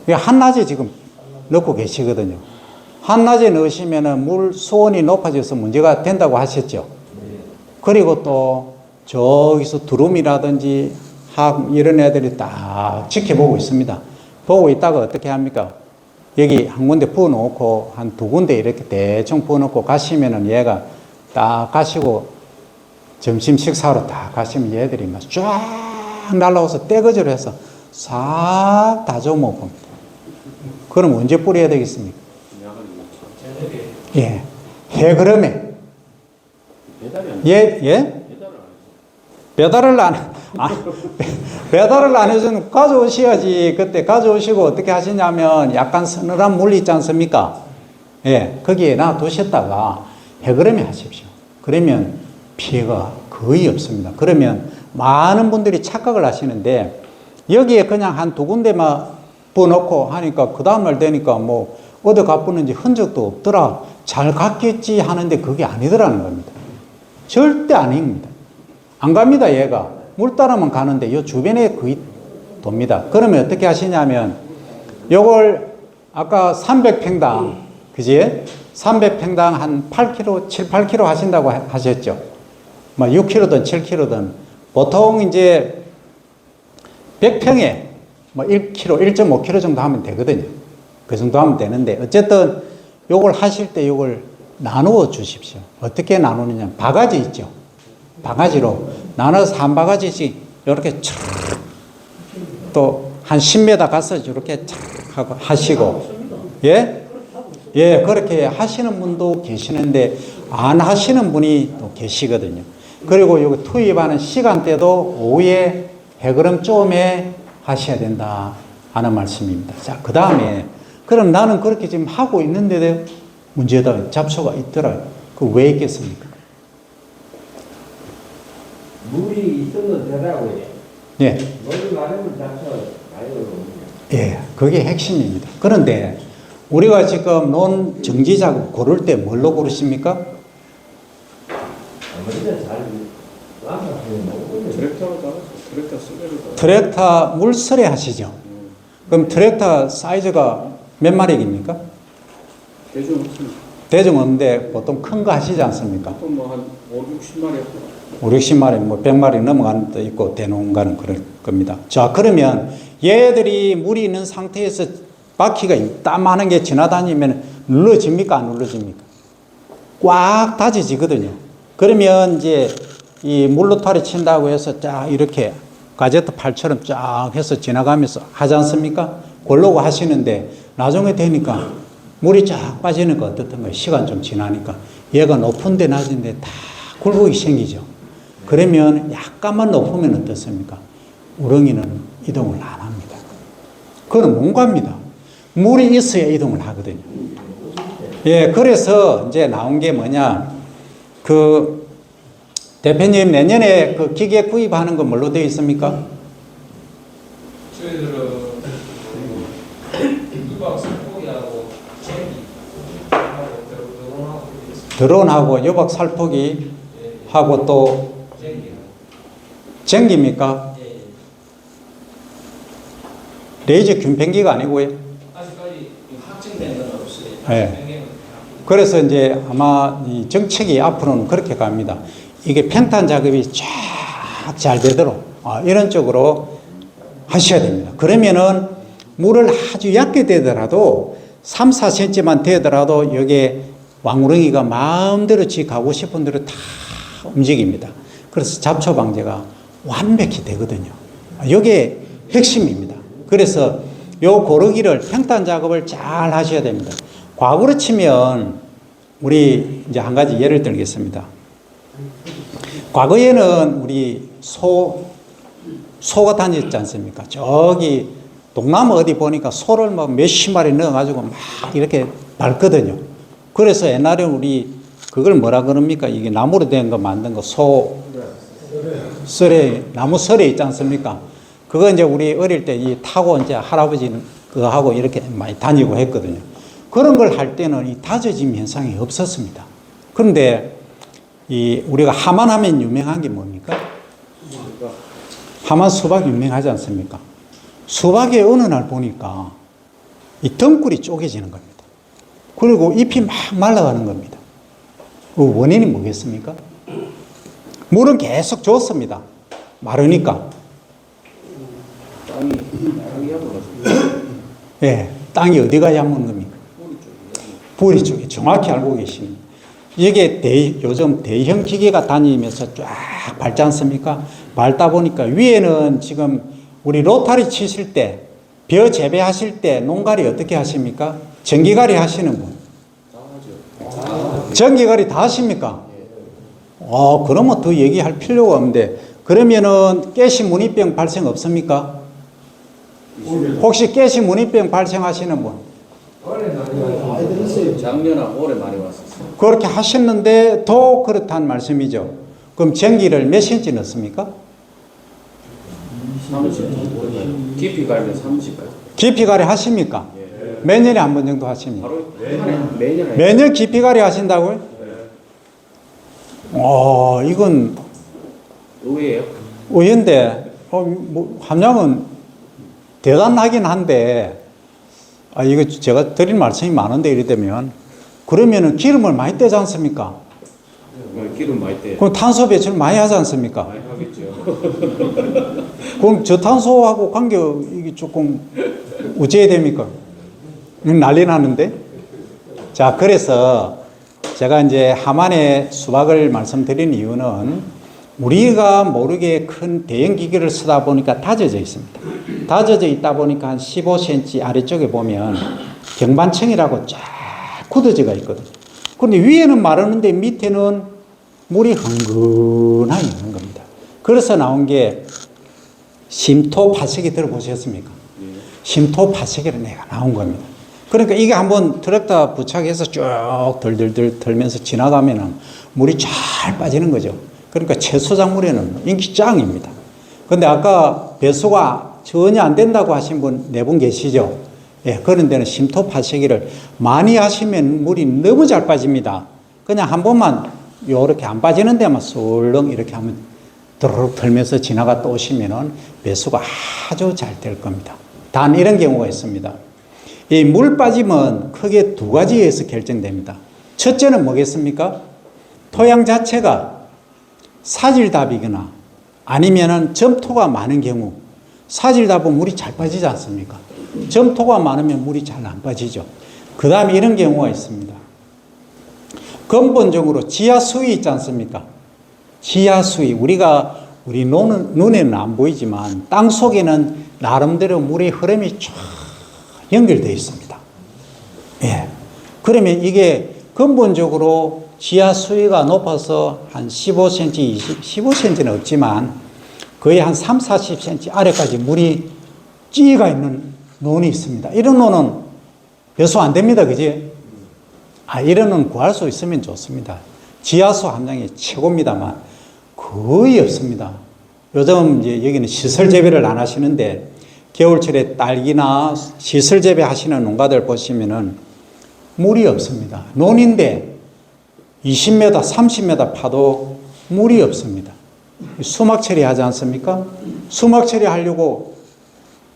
Speaker 3: 이 한낮에 지금 넣고 계시거든요. 한낮에 넣으시면은 물 수온이 높아져서 문제가 된다고 하셨죠. 그리고 또 저기서 두루미라든지 학 이런 애들이 딱 지켜보고 있습니다. 보고 있다가 어떻게 합니까? 여기 한 군데 부어놓고 한 두 군데 이렇게 대충 부어놓고 가시면은 얘가 딱 가시고 점심 식사로 딱 가시면 얘들이 막 쫙 날라와서 떼거지로 해서 싹 다 줘먹습니다. 그럼 언제 뿌려야 되겠습니까? 예. 해그름에.
Speaker 4: 배달이 안
Speaker 3: 예, 예? 배달을 배달을 안 해주면 가져오셔야지. 그때 가져오시고 어떻게 하시냐면 약간 서늘한 물 있지 않습니까? 예, 거기에 놔두셨다가 해그름에 하십시오. 그러면 피해가 거의 없습니다. 그러면 많은 분들이 착각을 하시는데 여기에 그냥 한 두 군데만 부어놓고 하니까 그 다음날 되니까 뭐 어디 가쁘는지 흔적도 없더라. 잘 갔겠지 하는데 그게 아니더라는 겁니다. 절대 아닙니다. 안 갑니다, 얘가. 물 따라만 가는데 요 주변에 거의 돕니다. 그러면 어떻게 하시냐면 요걸 아까 300평당, 그지? 300평당 한 8kg, 7, 8kg 하신다고 하셨죠? 뭐 6kg든 7kg든 보통 이제 100평에 뭐 1kg, 1.5kg 정도 하면 되거든요. 그 정도 하면 되는데 어쨌든 요걸 하실 때 요걸 나누어 주십시오. 어떻게 나누느냐? 바가지 있죠? 바가지로 나눠서 한 바가지씩 이렇게 또 한 10m 가서 이렇게 하고 하시고, 예? 예, 그렇게 하시는 분도 계시는데 안 하시는 분이 또 계시거든요. 그리고 여기 투입하는 시간대도 오후에 해그름쯤에 하셔야 된다 하는 말씀입니다. 자, 그 다음에 그럼 나는 그렇게 지금 하고 있는데도 문제다. 잡초가 있더라. 그 왜 있겠습니까?
Speaker 5: 물이 있으면 되라고요.
Speaker 3: 예.
Speaker 5: 물이 많으면 잡초 많이 올라옵니다.
Speaker 3: 예, 그게 핵심입니다. 그런데 우리가 지금 논 정지 작업 고를 때 뭘로 고르십니까?
Speaker 5: 아무래도 잘 와서
Speaker 4: 트랙터로 따라서 트랙터 쓰레를 따라.
Speaker 3: 트랙터 물설에 하시죠. 그럼 트랙터 사이즈가 몇 마력입니까?
Speaker 4: 대중 없습니다.
Speaker 3: 대중 없는데 보통 큰 거 하시지 않습니까?
Speaker 4: 보통 뭐한 5, 60마리
Speaker 3: 5, 60마리, 뭐 100마리 넘어가는 것도 있고 대놓은 거는 그럴 겁니다. 자, 그러면 얘들이 물이 있는 상태에서 바퀴가 이따만한 게 지나다니면 눌러집니까? 안 눌러집니까? 꽉 닫혀지거든요. 그러면 이제 이 물로타리 친다고 해서 쫙 이렇게 가제트 팔처럼 쫙 해서 지나가면서 하지 않습니까? 그러고 하시는데 나중에 되니까 물이 쫙 빠지는 거 어떻던가요? 시간 좀 지나니까 얘가 높은데 낮은데 다 굴곡이 생기죠. 그러면 약간만 높으면 어떻습니까? 우렁이는 이동을 안 합니다. 그건 뭔가입니다. 물이 있어야 이동을 하거든요. 예, 그래서 이제 나온 게 뭐냐, 그 대표님 내년에 그 기계 구입하는 건 뭘로 되어 있습니까?
Speaker 7: 저희들은 유박 살포기하고 쟁기하고
Speaker 3: 드론하고 유박 살포기 하고 또 쟁기입니까? 레이저 균팽기가 아니고요.
Speaker 7: 아직까지 확정된 건 없어요.
Speaker 3: 네. 그래서 이제 아마 이 정책이 앞으로는 그렇게 갑니다. 이게 평탄 작업이 쫙 잘 되도록 이런 쪽으로 하셔야 됩니다. 그러면은 물을 아주 얕게 되더라도 3, 4cm만 되더라도 여기에 왕우렁이가 마음대로 지 가고 싶은 대로 다 움직입니다. 그래서 잡초 방제가 완벽히 되거든요. 이게 핵심입니다. 그래서 요 고르기를 평탄 작업을 잘 하셔야 됩니다. 과거로 치면 우리 이제 한 가지 예를 들겠습니다. 과거에는 우리 소가 다녔지 않습니까? 저기 동남아 어디 보니까 소를 뭐 몇십 마리 넣어가지고 막 이렇게 밟거든요. 그래서 옛날에 우리 그걸 뭐라 그럽니까? 이게 나무로 된 거 만든 거 썰에, 나무 썰에 있지 않습니까? 그거 이제 우리 어릴 때 이 타고 이제 할아버지는 그거 하고 이렇게 많이 다니고 했거든요. 그런 걸 할 때는 이 다져짐 현상이 없었습니다. 그런데 이 우리가 하만 하면 유명한 게 뭡니까? 하만 수박 유명하지 않습니까? 수박에 어느 날 보니까 이 덩굴이 쪼개지는 겁니다. 그리고 잎이 막 말라가는 겁니다. 그 원인이 뭐겠습니까? 물은 계속 줬습니다. 마르니까.
Speaker 4: 땅이 야물어서
Speaker 3: 예, 땅이 어디가 야무는 겁니까? 뿌리 쪽에 정확히 알고 계십니다. 이게 요즘 대형 기계가 다니면서 쫙 밟지 않습니까? 밟다 보니까 위에는 지금 우리 로타리 치실 때, 벼 재배하실 때 농가리 어떻게 하십니까? 전기가리 하시는 분. 전기가리 다 하십니까? 그러면 더 얘기할 필요가 없는데, 그러면은 가시 문이병 발생 없습니까? 혹시 가시 문이병 발생하시는 분?
Speaker 4: 작년하고 올해 많이 왔었어요.
Speaker 3: 그렇게 하셨는데 더 그렇다는 말씀이죠. 그럼 전기를 몇 cm 넣습니까?
Speaker 4: 30. 깊이 갈면 30까지.
Speaker 3: 깊이 가리 하십니까? 몇 년에 한 번 정도 하십니까?
Speaker 4: 바로 매년
Speaker 3: 매년 깊이 가리 하신다고요? 이건
Speaker 4: 의외예요.
Speaker 3: 의외인데, 뭐 함량은 대단하긴 한데, 이거 제가 드릴 말씀이 많은데 이러되면, 그러면은 기름을 많이 떼지 않습니까?
Speaker 4: 기름 많이 떼.
Speaker 3: 그럼 탄소 배출 많이 하지 않습니까?
Speaker 4: 많이 하겠죠.
Speaker 3: 그럼 저탄소하고 관계 이게 조금 어찌해야 됩니까? 난리 나는데? 자, 그래서 제가 이제 하만의 수박을 말씀드린 이유는 우리가 모르게 큰 대형 기계를 쓰다 보니까 다져져 있습니다. 다져져 있다 보니까 한 15cm 아래쪽에 보면 경반층이라고 쫙 굳어져가 있거든요. 그런데 위에는 마르는데 밑에는 물이 흥건하게 있는 겁니다. 그래서 나온 게 심토 파쇄기 들어보셨습니까? 심토 파쇄기로 내가 나온 겁니다. 그러니까 이게 한번 트랙터 부착해서 쭉 덜덜덜 덜면서 지나가면은 물이 잘 빠지는 거죠. 그러니까 채소작물에는 인기 짱입니다. 근데 아까 배수가 전혀 안 된다고 하신 분 네 분 계시죠? 예, 그런 데는 심토 파쇄기를 많이 하시면 물이 너무 잘 빠집니다. 그냥 한 번만 요렇게 안 빠지는 데만 술렁 이렇게 하면 드르륵 털면서 지나갔다 오시면은 배수가 아주 잘 될 겁니다. 단 이런 경우가 있습니다. 이 물 빠짐은 크게 두 가지에서 결정됩니다. 첫째는 뭐겠습니까? 토양 자체가 사질답이거나 아니면은 점토가 많은 경우, 사질답은 물이 잘 빠지지 않습니까? 점토가 많으면 물이 잘 안 빠지죠. 그 다음에 이런 경우가 있습니다. 근본적으로 지하 수위 있지 않습니까? 지하 수위, 우리가 우리 눈에는 안 보이지만 땅 속에는 나름대로 물의 흐름이 쫙 연결되어 있습니다. 예. 그러면 이게 근본적으로 지하 수위가 높아서 한 15cm, 15cm는 없지만 거의 한 3, 40cm 아래까지 물이 찌가 있는 논이 있습니다. 이런 논은 배수 안 됩니다. 그지? 이런 논 구할 수 있으면 좋습니다. 지하수 함량이 최고입니다만 거의 없습니다. 요즘 이제 여기는 시설 재배를 안 하시는데 겨울철에 딸기나 시설 재배 하시는 농가들 보시면은 물이 없습니다. 논인데 20m, 30m 파도 물이 없습니다. 수막 처리하지 않습니까? 수막 처리하려고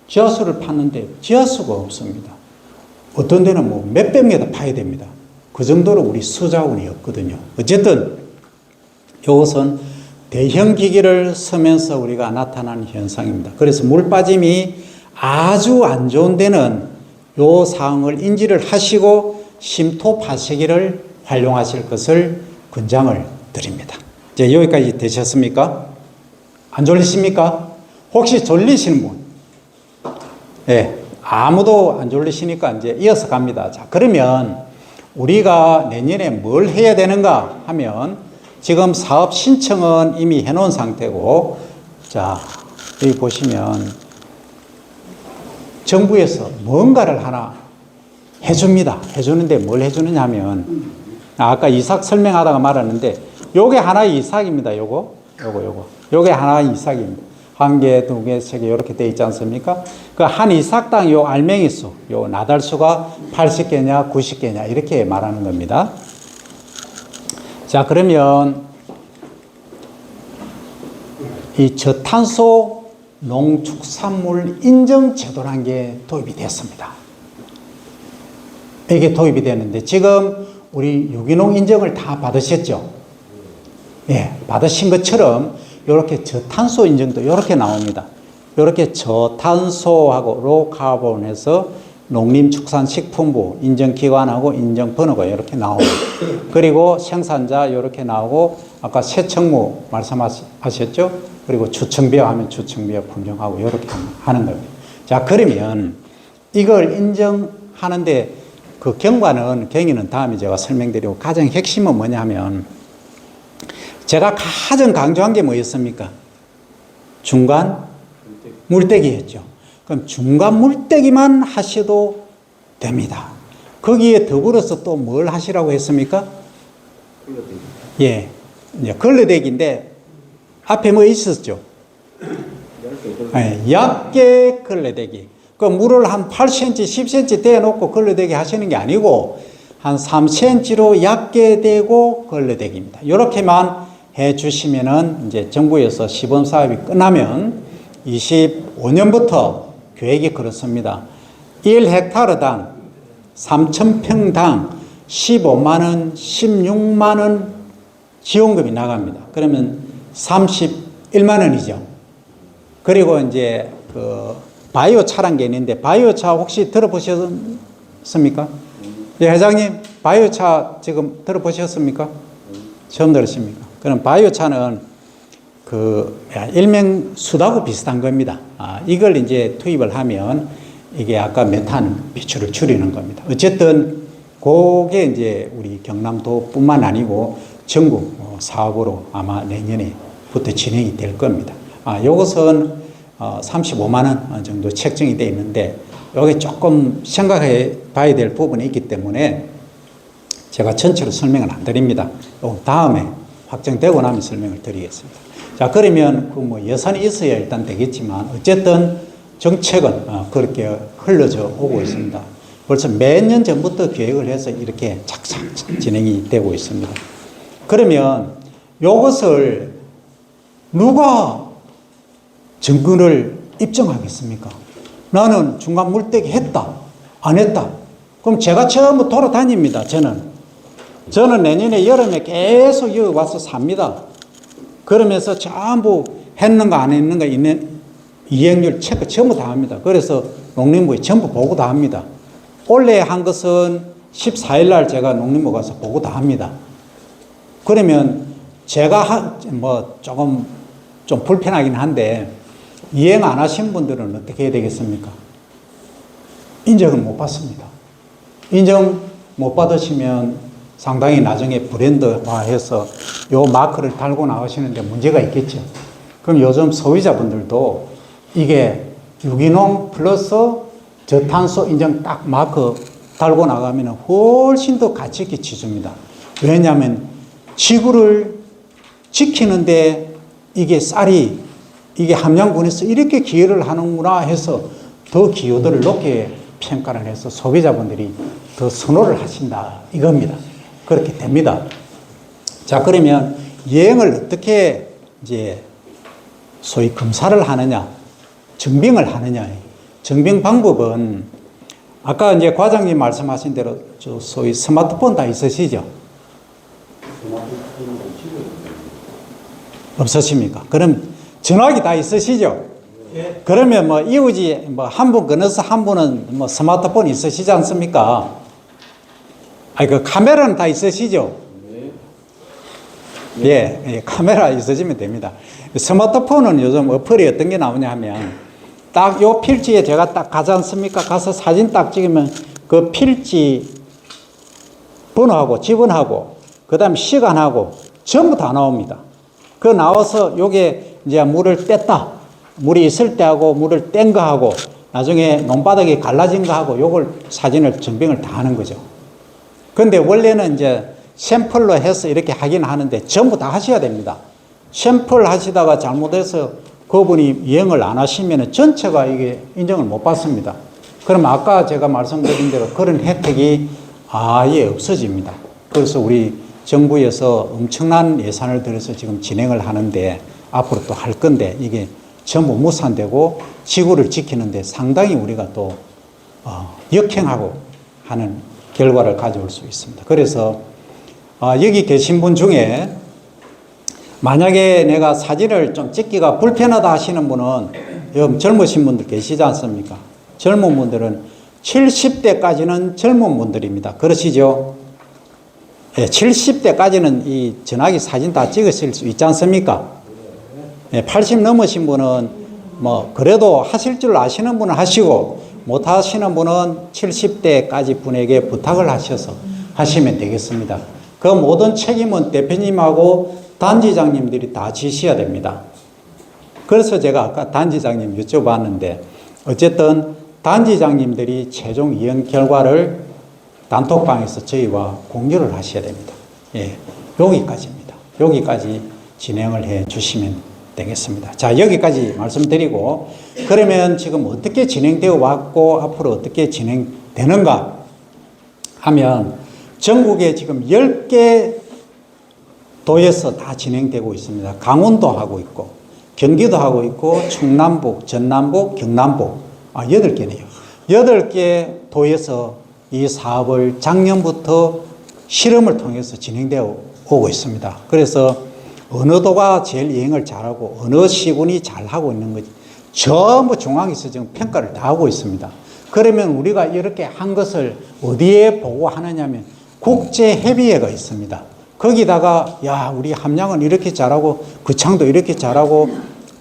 Speaker 3: 지하수를 팠는데 지하수가 없습니다. 어떤 데는 뭐 몇백 미터 파야 됩니다. 그 정도로 우리 수자원이 없거든요. 어쨌든 이것은 대형 기기를 쓰면서 우리가 나타나는 현상입니다. 그래서 물 빠짐이 아주 안 좋은 데는 이 사항을 인지를 하시고 심토 파쇄기를 활용하실 것을 권장을 드립니다. 이제 여기까지 되셨습니까? 안 졸리십니까? 혹시 졸리시는 분? 예, 아무도 안 졸리시니까 이제 이어서 갑니다. 자, 그러면 우리가 내년에 뭘 해야 되는가 하면 지금 사업 신청은 이미 해놓은 상태고, 자, 여기 보시면 정부에서 뭔가를 하나 해줍니다. 해주는데 뭘 해주느냐 하면, 아까 이삭 설명하다가 말았는데, 요게 하나의 이삭입니다. 요게 하나의 이삭입니다. 한 개, 두 개, 세 개, 이렇게 돼 있지 않습니까? 그 한 이삭당 요 알맹이 수, 요 나달수가 80개냐, 90개냐, 이렇게 말하는 겁니다. 자, 그러면 이 저탄소 농축산물 인증 제도라는 게 도입이 됐습니다. 이게 도입이 되는데 지금 우리 유기농 인증을 다 받으셨죠? 예, 받으신 것처럼 이렇게 저탄소 인증도 이렇게 나옵니다. 이렇게 저탄소하고 로카본에서 농림축산식품부 인증기관하고 인증번호가 이렇게 나옵니다. 그리고 생산자 이렇게 나오고 아까 세척무 말씀하셨죠? 그리고 주청비역 하면 주청비역 분명하고 이렇게 하는 겁니다. 자, 그러면 이걸 인정하는데 그 경위는 다음에 제가 설명드리고 가장 핵심은 뭐냐면 제가 가장 강조한 게 뭐였습니까? 중간 물떼기였죠. 그럼 중간 물떼기만 하셔도 됩니다. 거기에 더불어서 또 뭘 하시라고 했습니까? 예, 걸레대기인데 앞에 뭐 있었죠? 예, 얇게 걸레대기. 그 물을 한 8cm, 10cm 대놓고 걸레대기 하시는 게 아니고 한 3cm로 얇게 대고 걸레대기입니다. 이렇게만 해 주시면은 이제 정부에서 시범 사업이 끝나면 25년부터 계획이 그렇습니다. 1헥타르당 3,000평당 15만원, 16만원 지원금이 나갑니다. 그러면 31만원이죠. 그리고 이제 그 바이오차라는 게 있는데 바이오차 혹시 들어보셨습니까? 예, 회장님, 바이오차 지금 들어보셨습니까? 처음 들으십니까? 그럼 바이오차는 일명 수다고 비슷한 겁니다. 이걸 이제 투입을 하면 이게 아까 메탄 배출을 줄이는 겁니다. 어쨌든 그게 이제 우리 경남도뿐만 아니고 전국 사업으로 아마 내년에부터 진행이 될 겁니다. 요것은 35만 원 정도 책정이 되어 있는데 여기 조금 생각해 봐야 될 부분이 있기 때문에 제가 전체로 설명을 안 드립니다. 다음에 확정되고 나면 설명을 드리겠습니다. 자, 그러면 그 뭐 예산이 있어야 일단 되겠지만 어쨌든 정책은 그렇게 흘러져 오고 있습니다. 벌써 몇 년 전부터 계획을 해서 이렇게 착착 진행이 되고 있습니다. 그러면 이것을 누가 정권을 입증하겠습니까? 나는 중간 물떼기 했다, 안 했다. 그럼 제가 전부 돌아다닙니다. 저는 내년에 여름에 계속 여기 와서 삽니다. 그러면서 전부 했는가 안 했는가 있는 이행률 체크 전부 다 합니다. 그래서 농림부에 전부 보고 다 합니다. 올해 한 것은 14일 날 제가 농림부 가서 보고 다 합니다. 그러면 제가 조금 좀 불편하긴 한데 이행 안 하신 분들은 어떻게 해야 되겠습니까? 인정을 못 받습니다. 인정 못 받으시면 상당히 나중에 브랜드화해서 요 마크를 달고 나가시는데 문제가 있겠죠. 그럼 요즘 소비자분들도 이게 유기농 플러스 저탄소 인증 딱 마크 달고 나가면 훨씬 더 가치 있게 지줍니다. 왜냐하면 지구를 지키는데 이게 쌀이 이게 함양군에서 이렇게 기여를 하는구나 해서 더 기여도를 높게 평가를 해서 소비자분들이 더 선호를 하신다 이겁니다. 그렇게 됩니다. 자, 그러면 여행을 어떻게 이제 소위 검사를 하느냐, 증빙을 하느냐. 증빙 방법은 아까 이제 과장님 말씀하신 대로 저 소위 스마트폰 다 있으시죠? 없으십니까? 그럼 전화기 다 있으시죠? 그러면 뭐 이웃이 뭐 한 분 끊어서 한 분은 뭐 스마트폰 있으시지 않습니까? 아니 그 카메라는 다 있으시죠? 예, 카메라 있으시면 됩니다. 스마트폰은 요즘 어플이 어떤 게 나오냐 하면 딱 요 필지에 제가 딱 가지 않습니까? 가서 사진 딱 찍으면 그 필지 번호하고 지번하고 그 다음에 시간하고 전부 다 나옵니다. 그 나와서 요게 이제 물을 뺐다. 물이 있을 때 하고 물을 뗀 거 하고 나중에 논바닥이 갈라진 거 하고 요걸 사진을 증빙을 다 하는 거죠. 근데 원래는 이제 샘플로 해서 이렇게 하긴 하는데 전부 다 하셔야 됩니다. 샘플 하시다가 잘못해서 그분이 이행을 안 하시면 전체가 이게 인정을 못 받습니다. 그럼 아까 제가 말씀드린 대로 그런 혜택이 아예 없어집니다. 그래서 우리 정부에서 엄청난 예산을 들여서 지금 진행을 하는데 앞으로 또 할 건데 이게 전부 무산되고 지구를 지키는데 상당히 우리가 또 역행하고 하는 결과를 가져올 수 있습니다. 그래서 여기 계신 분 중에 만약에 내가 사진을 좀 찍기가 불편하다 하시는 분은 젊으신 분들 계시지 않습니까? 젊은 분들은 70대까지는 젊은 분들입니다. 그러시죠? 예, 70대까지는 이 전화기 사진 다 찍으실 수 있지 않습니까? 예, 80 넘으신 분은 뭐 그래도 하실 줄 아시는 분은 하시고 못 하시는 분은 70대까지 분에게 부탁을 하셔서 하시면 되겠습니다. 그 모든 책임은 대표님하고 단지장님들이 다 지셔야 됩니다. 그래서 제가 아까 단지장님 여쭤봤는데 어쨌든 단지장님들이 최종 이행 결과를 단톡방에서 저희와 공유를 하셔야 됩니다. 예, 여기까지입니다. 여기까지 진행을 해 주시면 되겠습니다. 자, 여기까지 말씀드리고 그러면 지금 어떻게 진행되어 왔고 앞으로 어떻게 진행되는가 하면 전국에 지금 10개 도에서 다 진행되고 있습니다. 강원도 하고 있고 경기도 하고 있고 충남북, 전남북, 경남북 8개네요. 8개 도에서 이 사업을 작년부터 실험을 통해서 진행되어 오고 있습니다. 그래서 어느 도가 제일 이행을 잘하고 어느 시군이 잘하고 있는 거지 전부 중앙에서 지금 평가를 다 하고 있습니다. 그러면 우리가 이렇게 한 것을 어디에 보고하느냐면 국제협의회가 있습니다. 거기다가 야 우리 함양은 이렇게 잘하고 거창도 이렇게 잘하고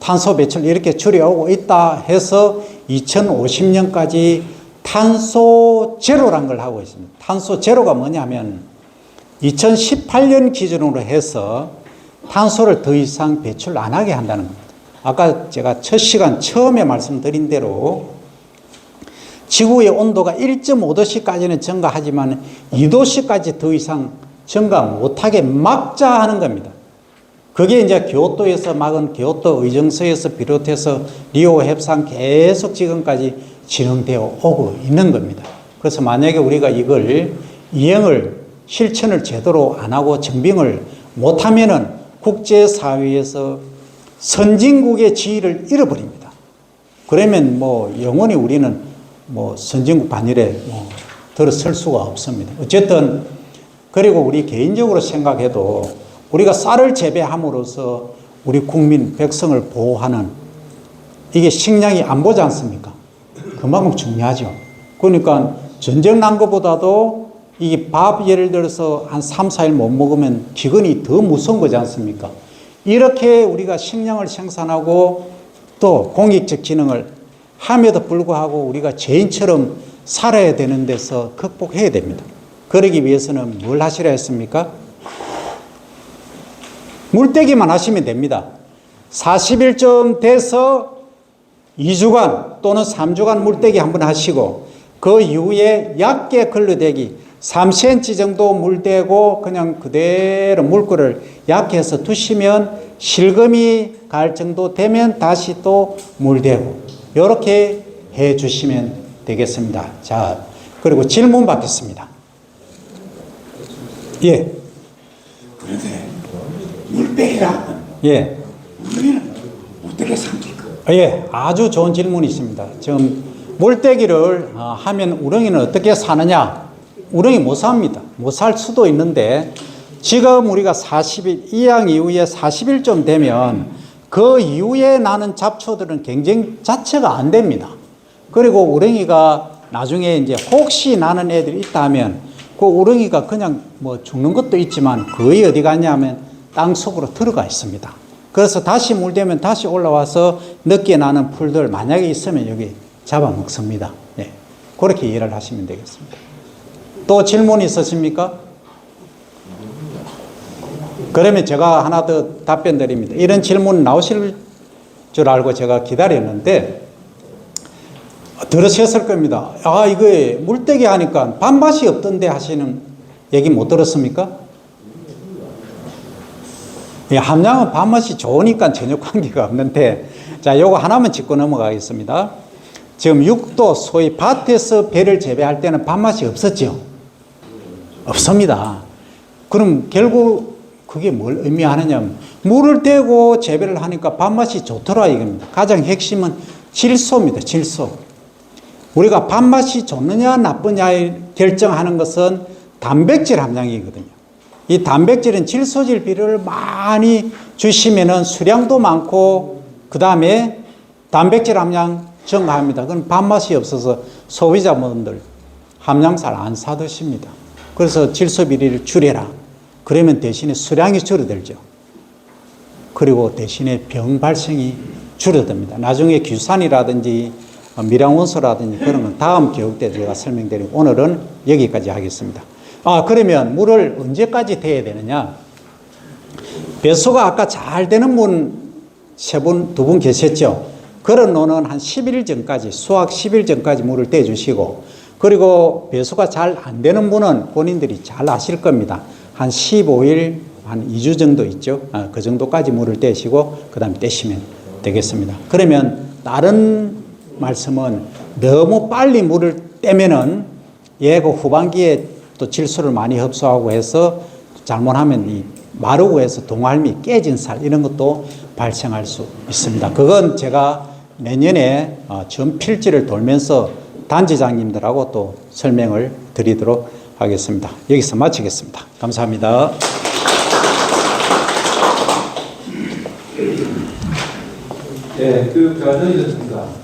Speaker 3: 탄소 배출 이렇게 줄여오고 있다 해서 2050년까지 탄소 제로란 걸 하고 있습니다. 탄소 제로가 뭐냐면 2018년 기준으로 해서 탄소를 더 이상 배출 안 하게 한다는 겁니다. 아까 제가 첫 시간 처음에 말씀드린 대로 지구의 온도가 1.5도씨까지는 증가하지만 2도씨까지 더 이상 증가 못하게 막자 하는 겁니다. 그게 이제 교토에서 막은 교토 의정서에서 비롯해서 리오 협상 계속 지금까지 진행되어 오고 있는 겁니다. 그래서 만약에 우리가 이걸 이행을 실천을 제대로 안 하고 증빙을 못하면은 국제사회에서 선진국의 지위를 잃어버립니다. 그러면 뭐 영원히 우리는 뭐 선진국 반열에 뭐 들어설 수가 없습니다. 어쨌든 그리고 우리 개인적으로 생각해도 우리가 쌀을 재배함으로써 우리 국민 백성을 보호하는 이게 식량이 안 보지 않습니까? 그만큼 중요하죠. 그러니까 전쟁 난 것보다도 이 밥 예를 들어서 한 3, 4일 못 먹으면 기근이 더 무서운 거지 않습니까? 이렇게 우리가 식량을 생산하고 또 공익적 기능을 함에도 불구하고 우리가 죄인처럼 살아야 되는 데서 극복해야 됩니다. 그러기 위해서는 뭘 하시라 했습니까? 물떼기만 하시면 됩니다. 40일쯤 돼서 2주간 또는 3주간 물떼기 한번 하시고 그 이후에 얕게 걸러대기 3cm 정도 물대고 그냥 그대로 물꼬를 얕게 해서 두시면 실금이 갈 정도 되면 다시 또 물대고 이렇게 해 주시면 되겠습니다. 자, 그리고 질문 받겠습니다. 예.
Speaker 8: 그런데 물빼기라
Speaker 3: 예.
Speaker 8: 우리는 어떻게 삼킬까?
Speaker 3: 예, 아주 좋은 질문이 있습니다. 지금 물떼기를 하면 우렁이는 어떻게 사느냐? 우렁이 못 삽니다. 못 살 수도 있는데 지금 우리가 40일, 이양 이후에 40일쯤 되면 그 이후에 나는 잡초들은 경쟁 자체가 안 됩니다. 그리고 우렁이가 나중에 이제 혹시 나는 애들이 있다 하면 그 우렁이가 그냥 뭐 죽는 것도 있지만 거의 어디 갔냐면 땅 속으로 들어가 있습니다. 그래서 다시 물 대면 다시 올라와서 늦게 나는 풀들 만약에 있으면 여기 잡아먹습니다. 예. 그렇게 이해를 하시면 되겠습니다. 또 질문 있으십니까? 그러면 제가 하나 더 답변 드립니다. 이런 질문 나오실 줄 알고 제가 기다렸는데 들으셨을 겁니다. 아, 이거 물떼기 하니까 밥맛이 없던데 하시는 얘기 못 들었습니까? 예, 함량은 밥맛이 좋으니까 전혀 관계가 없는데, 자, 요거 하나만 짚고 넘어가겠습니다. 지금 육도, 소위 밭에서 배를 재배할 때는 밥맛이 없었죠? 없습니다. 그럼 결국 그게 뭘 의미하느냐면, 물을 대고 재배를 하니까 밥맛이 좋더라 이겁니다. 가장 핵심은 질소입니다, 질소. 우리가 밥맛이 좋느냐 나쁘냐 결정하는 것은 단백질 함량이거든요. 이 단백질은 질소질 비율을 많이 주시면은 수량도 많고 그 다음에 단백질 함량 증가합니다. 그건 밥맛이 없어서 소비자분들 함량 잘 안 사 드십니다. 그래서 질소 비리를 줄여라. 그러면 대신에 수량이 줄어들죠. 그리고 대신에 병 발생이 줄어듭니다. 나중에 규산이라든지 미량원소라든지 그런 건 다음 교육 때 제가 설명드리고 오늘은 여기까지 하겠습니다. 그러면 물을 언제까지 대야 되느냐? 배수가 아까 잘 되는 분 두 분 계셨죠? 그런 노는 한 10일 전까지, 수확 10일 전까지 물을 대주시고, 그리고 배수가 잘 안 되는 분은 본인들이 잘 아실 겁니다. 한 15일, 한 2주 정도 있죠? 그 정도까지 물을 떼시고, 그 다음에 떼시면 되겠습니다. 그러면 다른 말씀은 너무 빨리 물을 떼면은 얘가 후반기에 또 질소를 많이 흡수하고 해서 잘못하면 이 마르고 해서 동알미, 깨진 살 이런 것도 발생할 수 있습니다. 그건 제가 내년에 전 필지를 돌면서 단지장님들하고 또 설명을 드리도록 하겠습니다. 여기서 마치겠습니다. 감사합니다.
Speaker 1: 네, 교육 잘 들으셨습니다.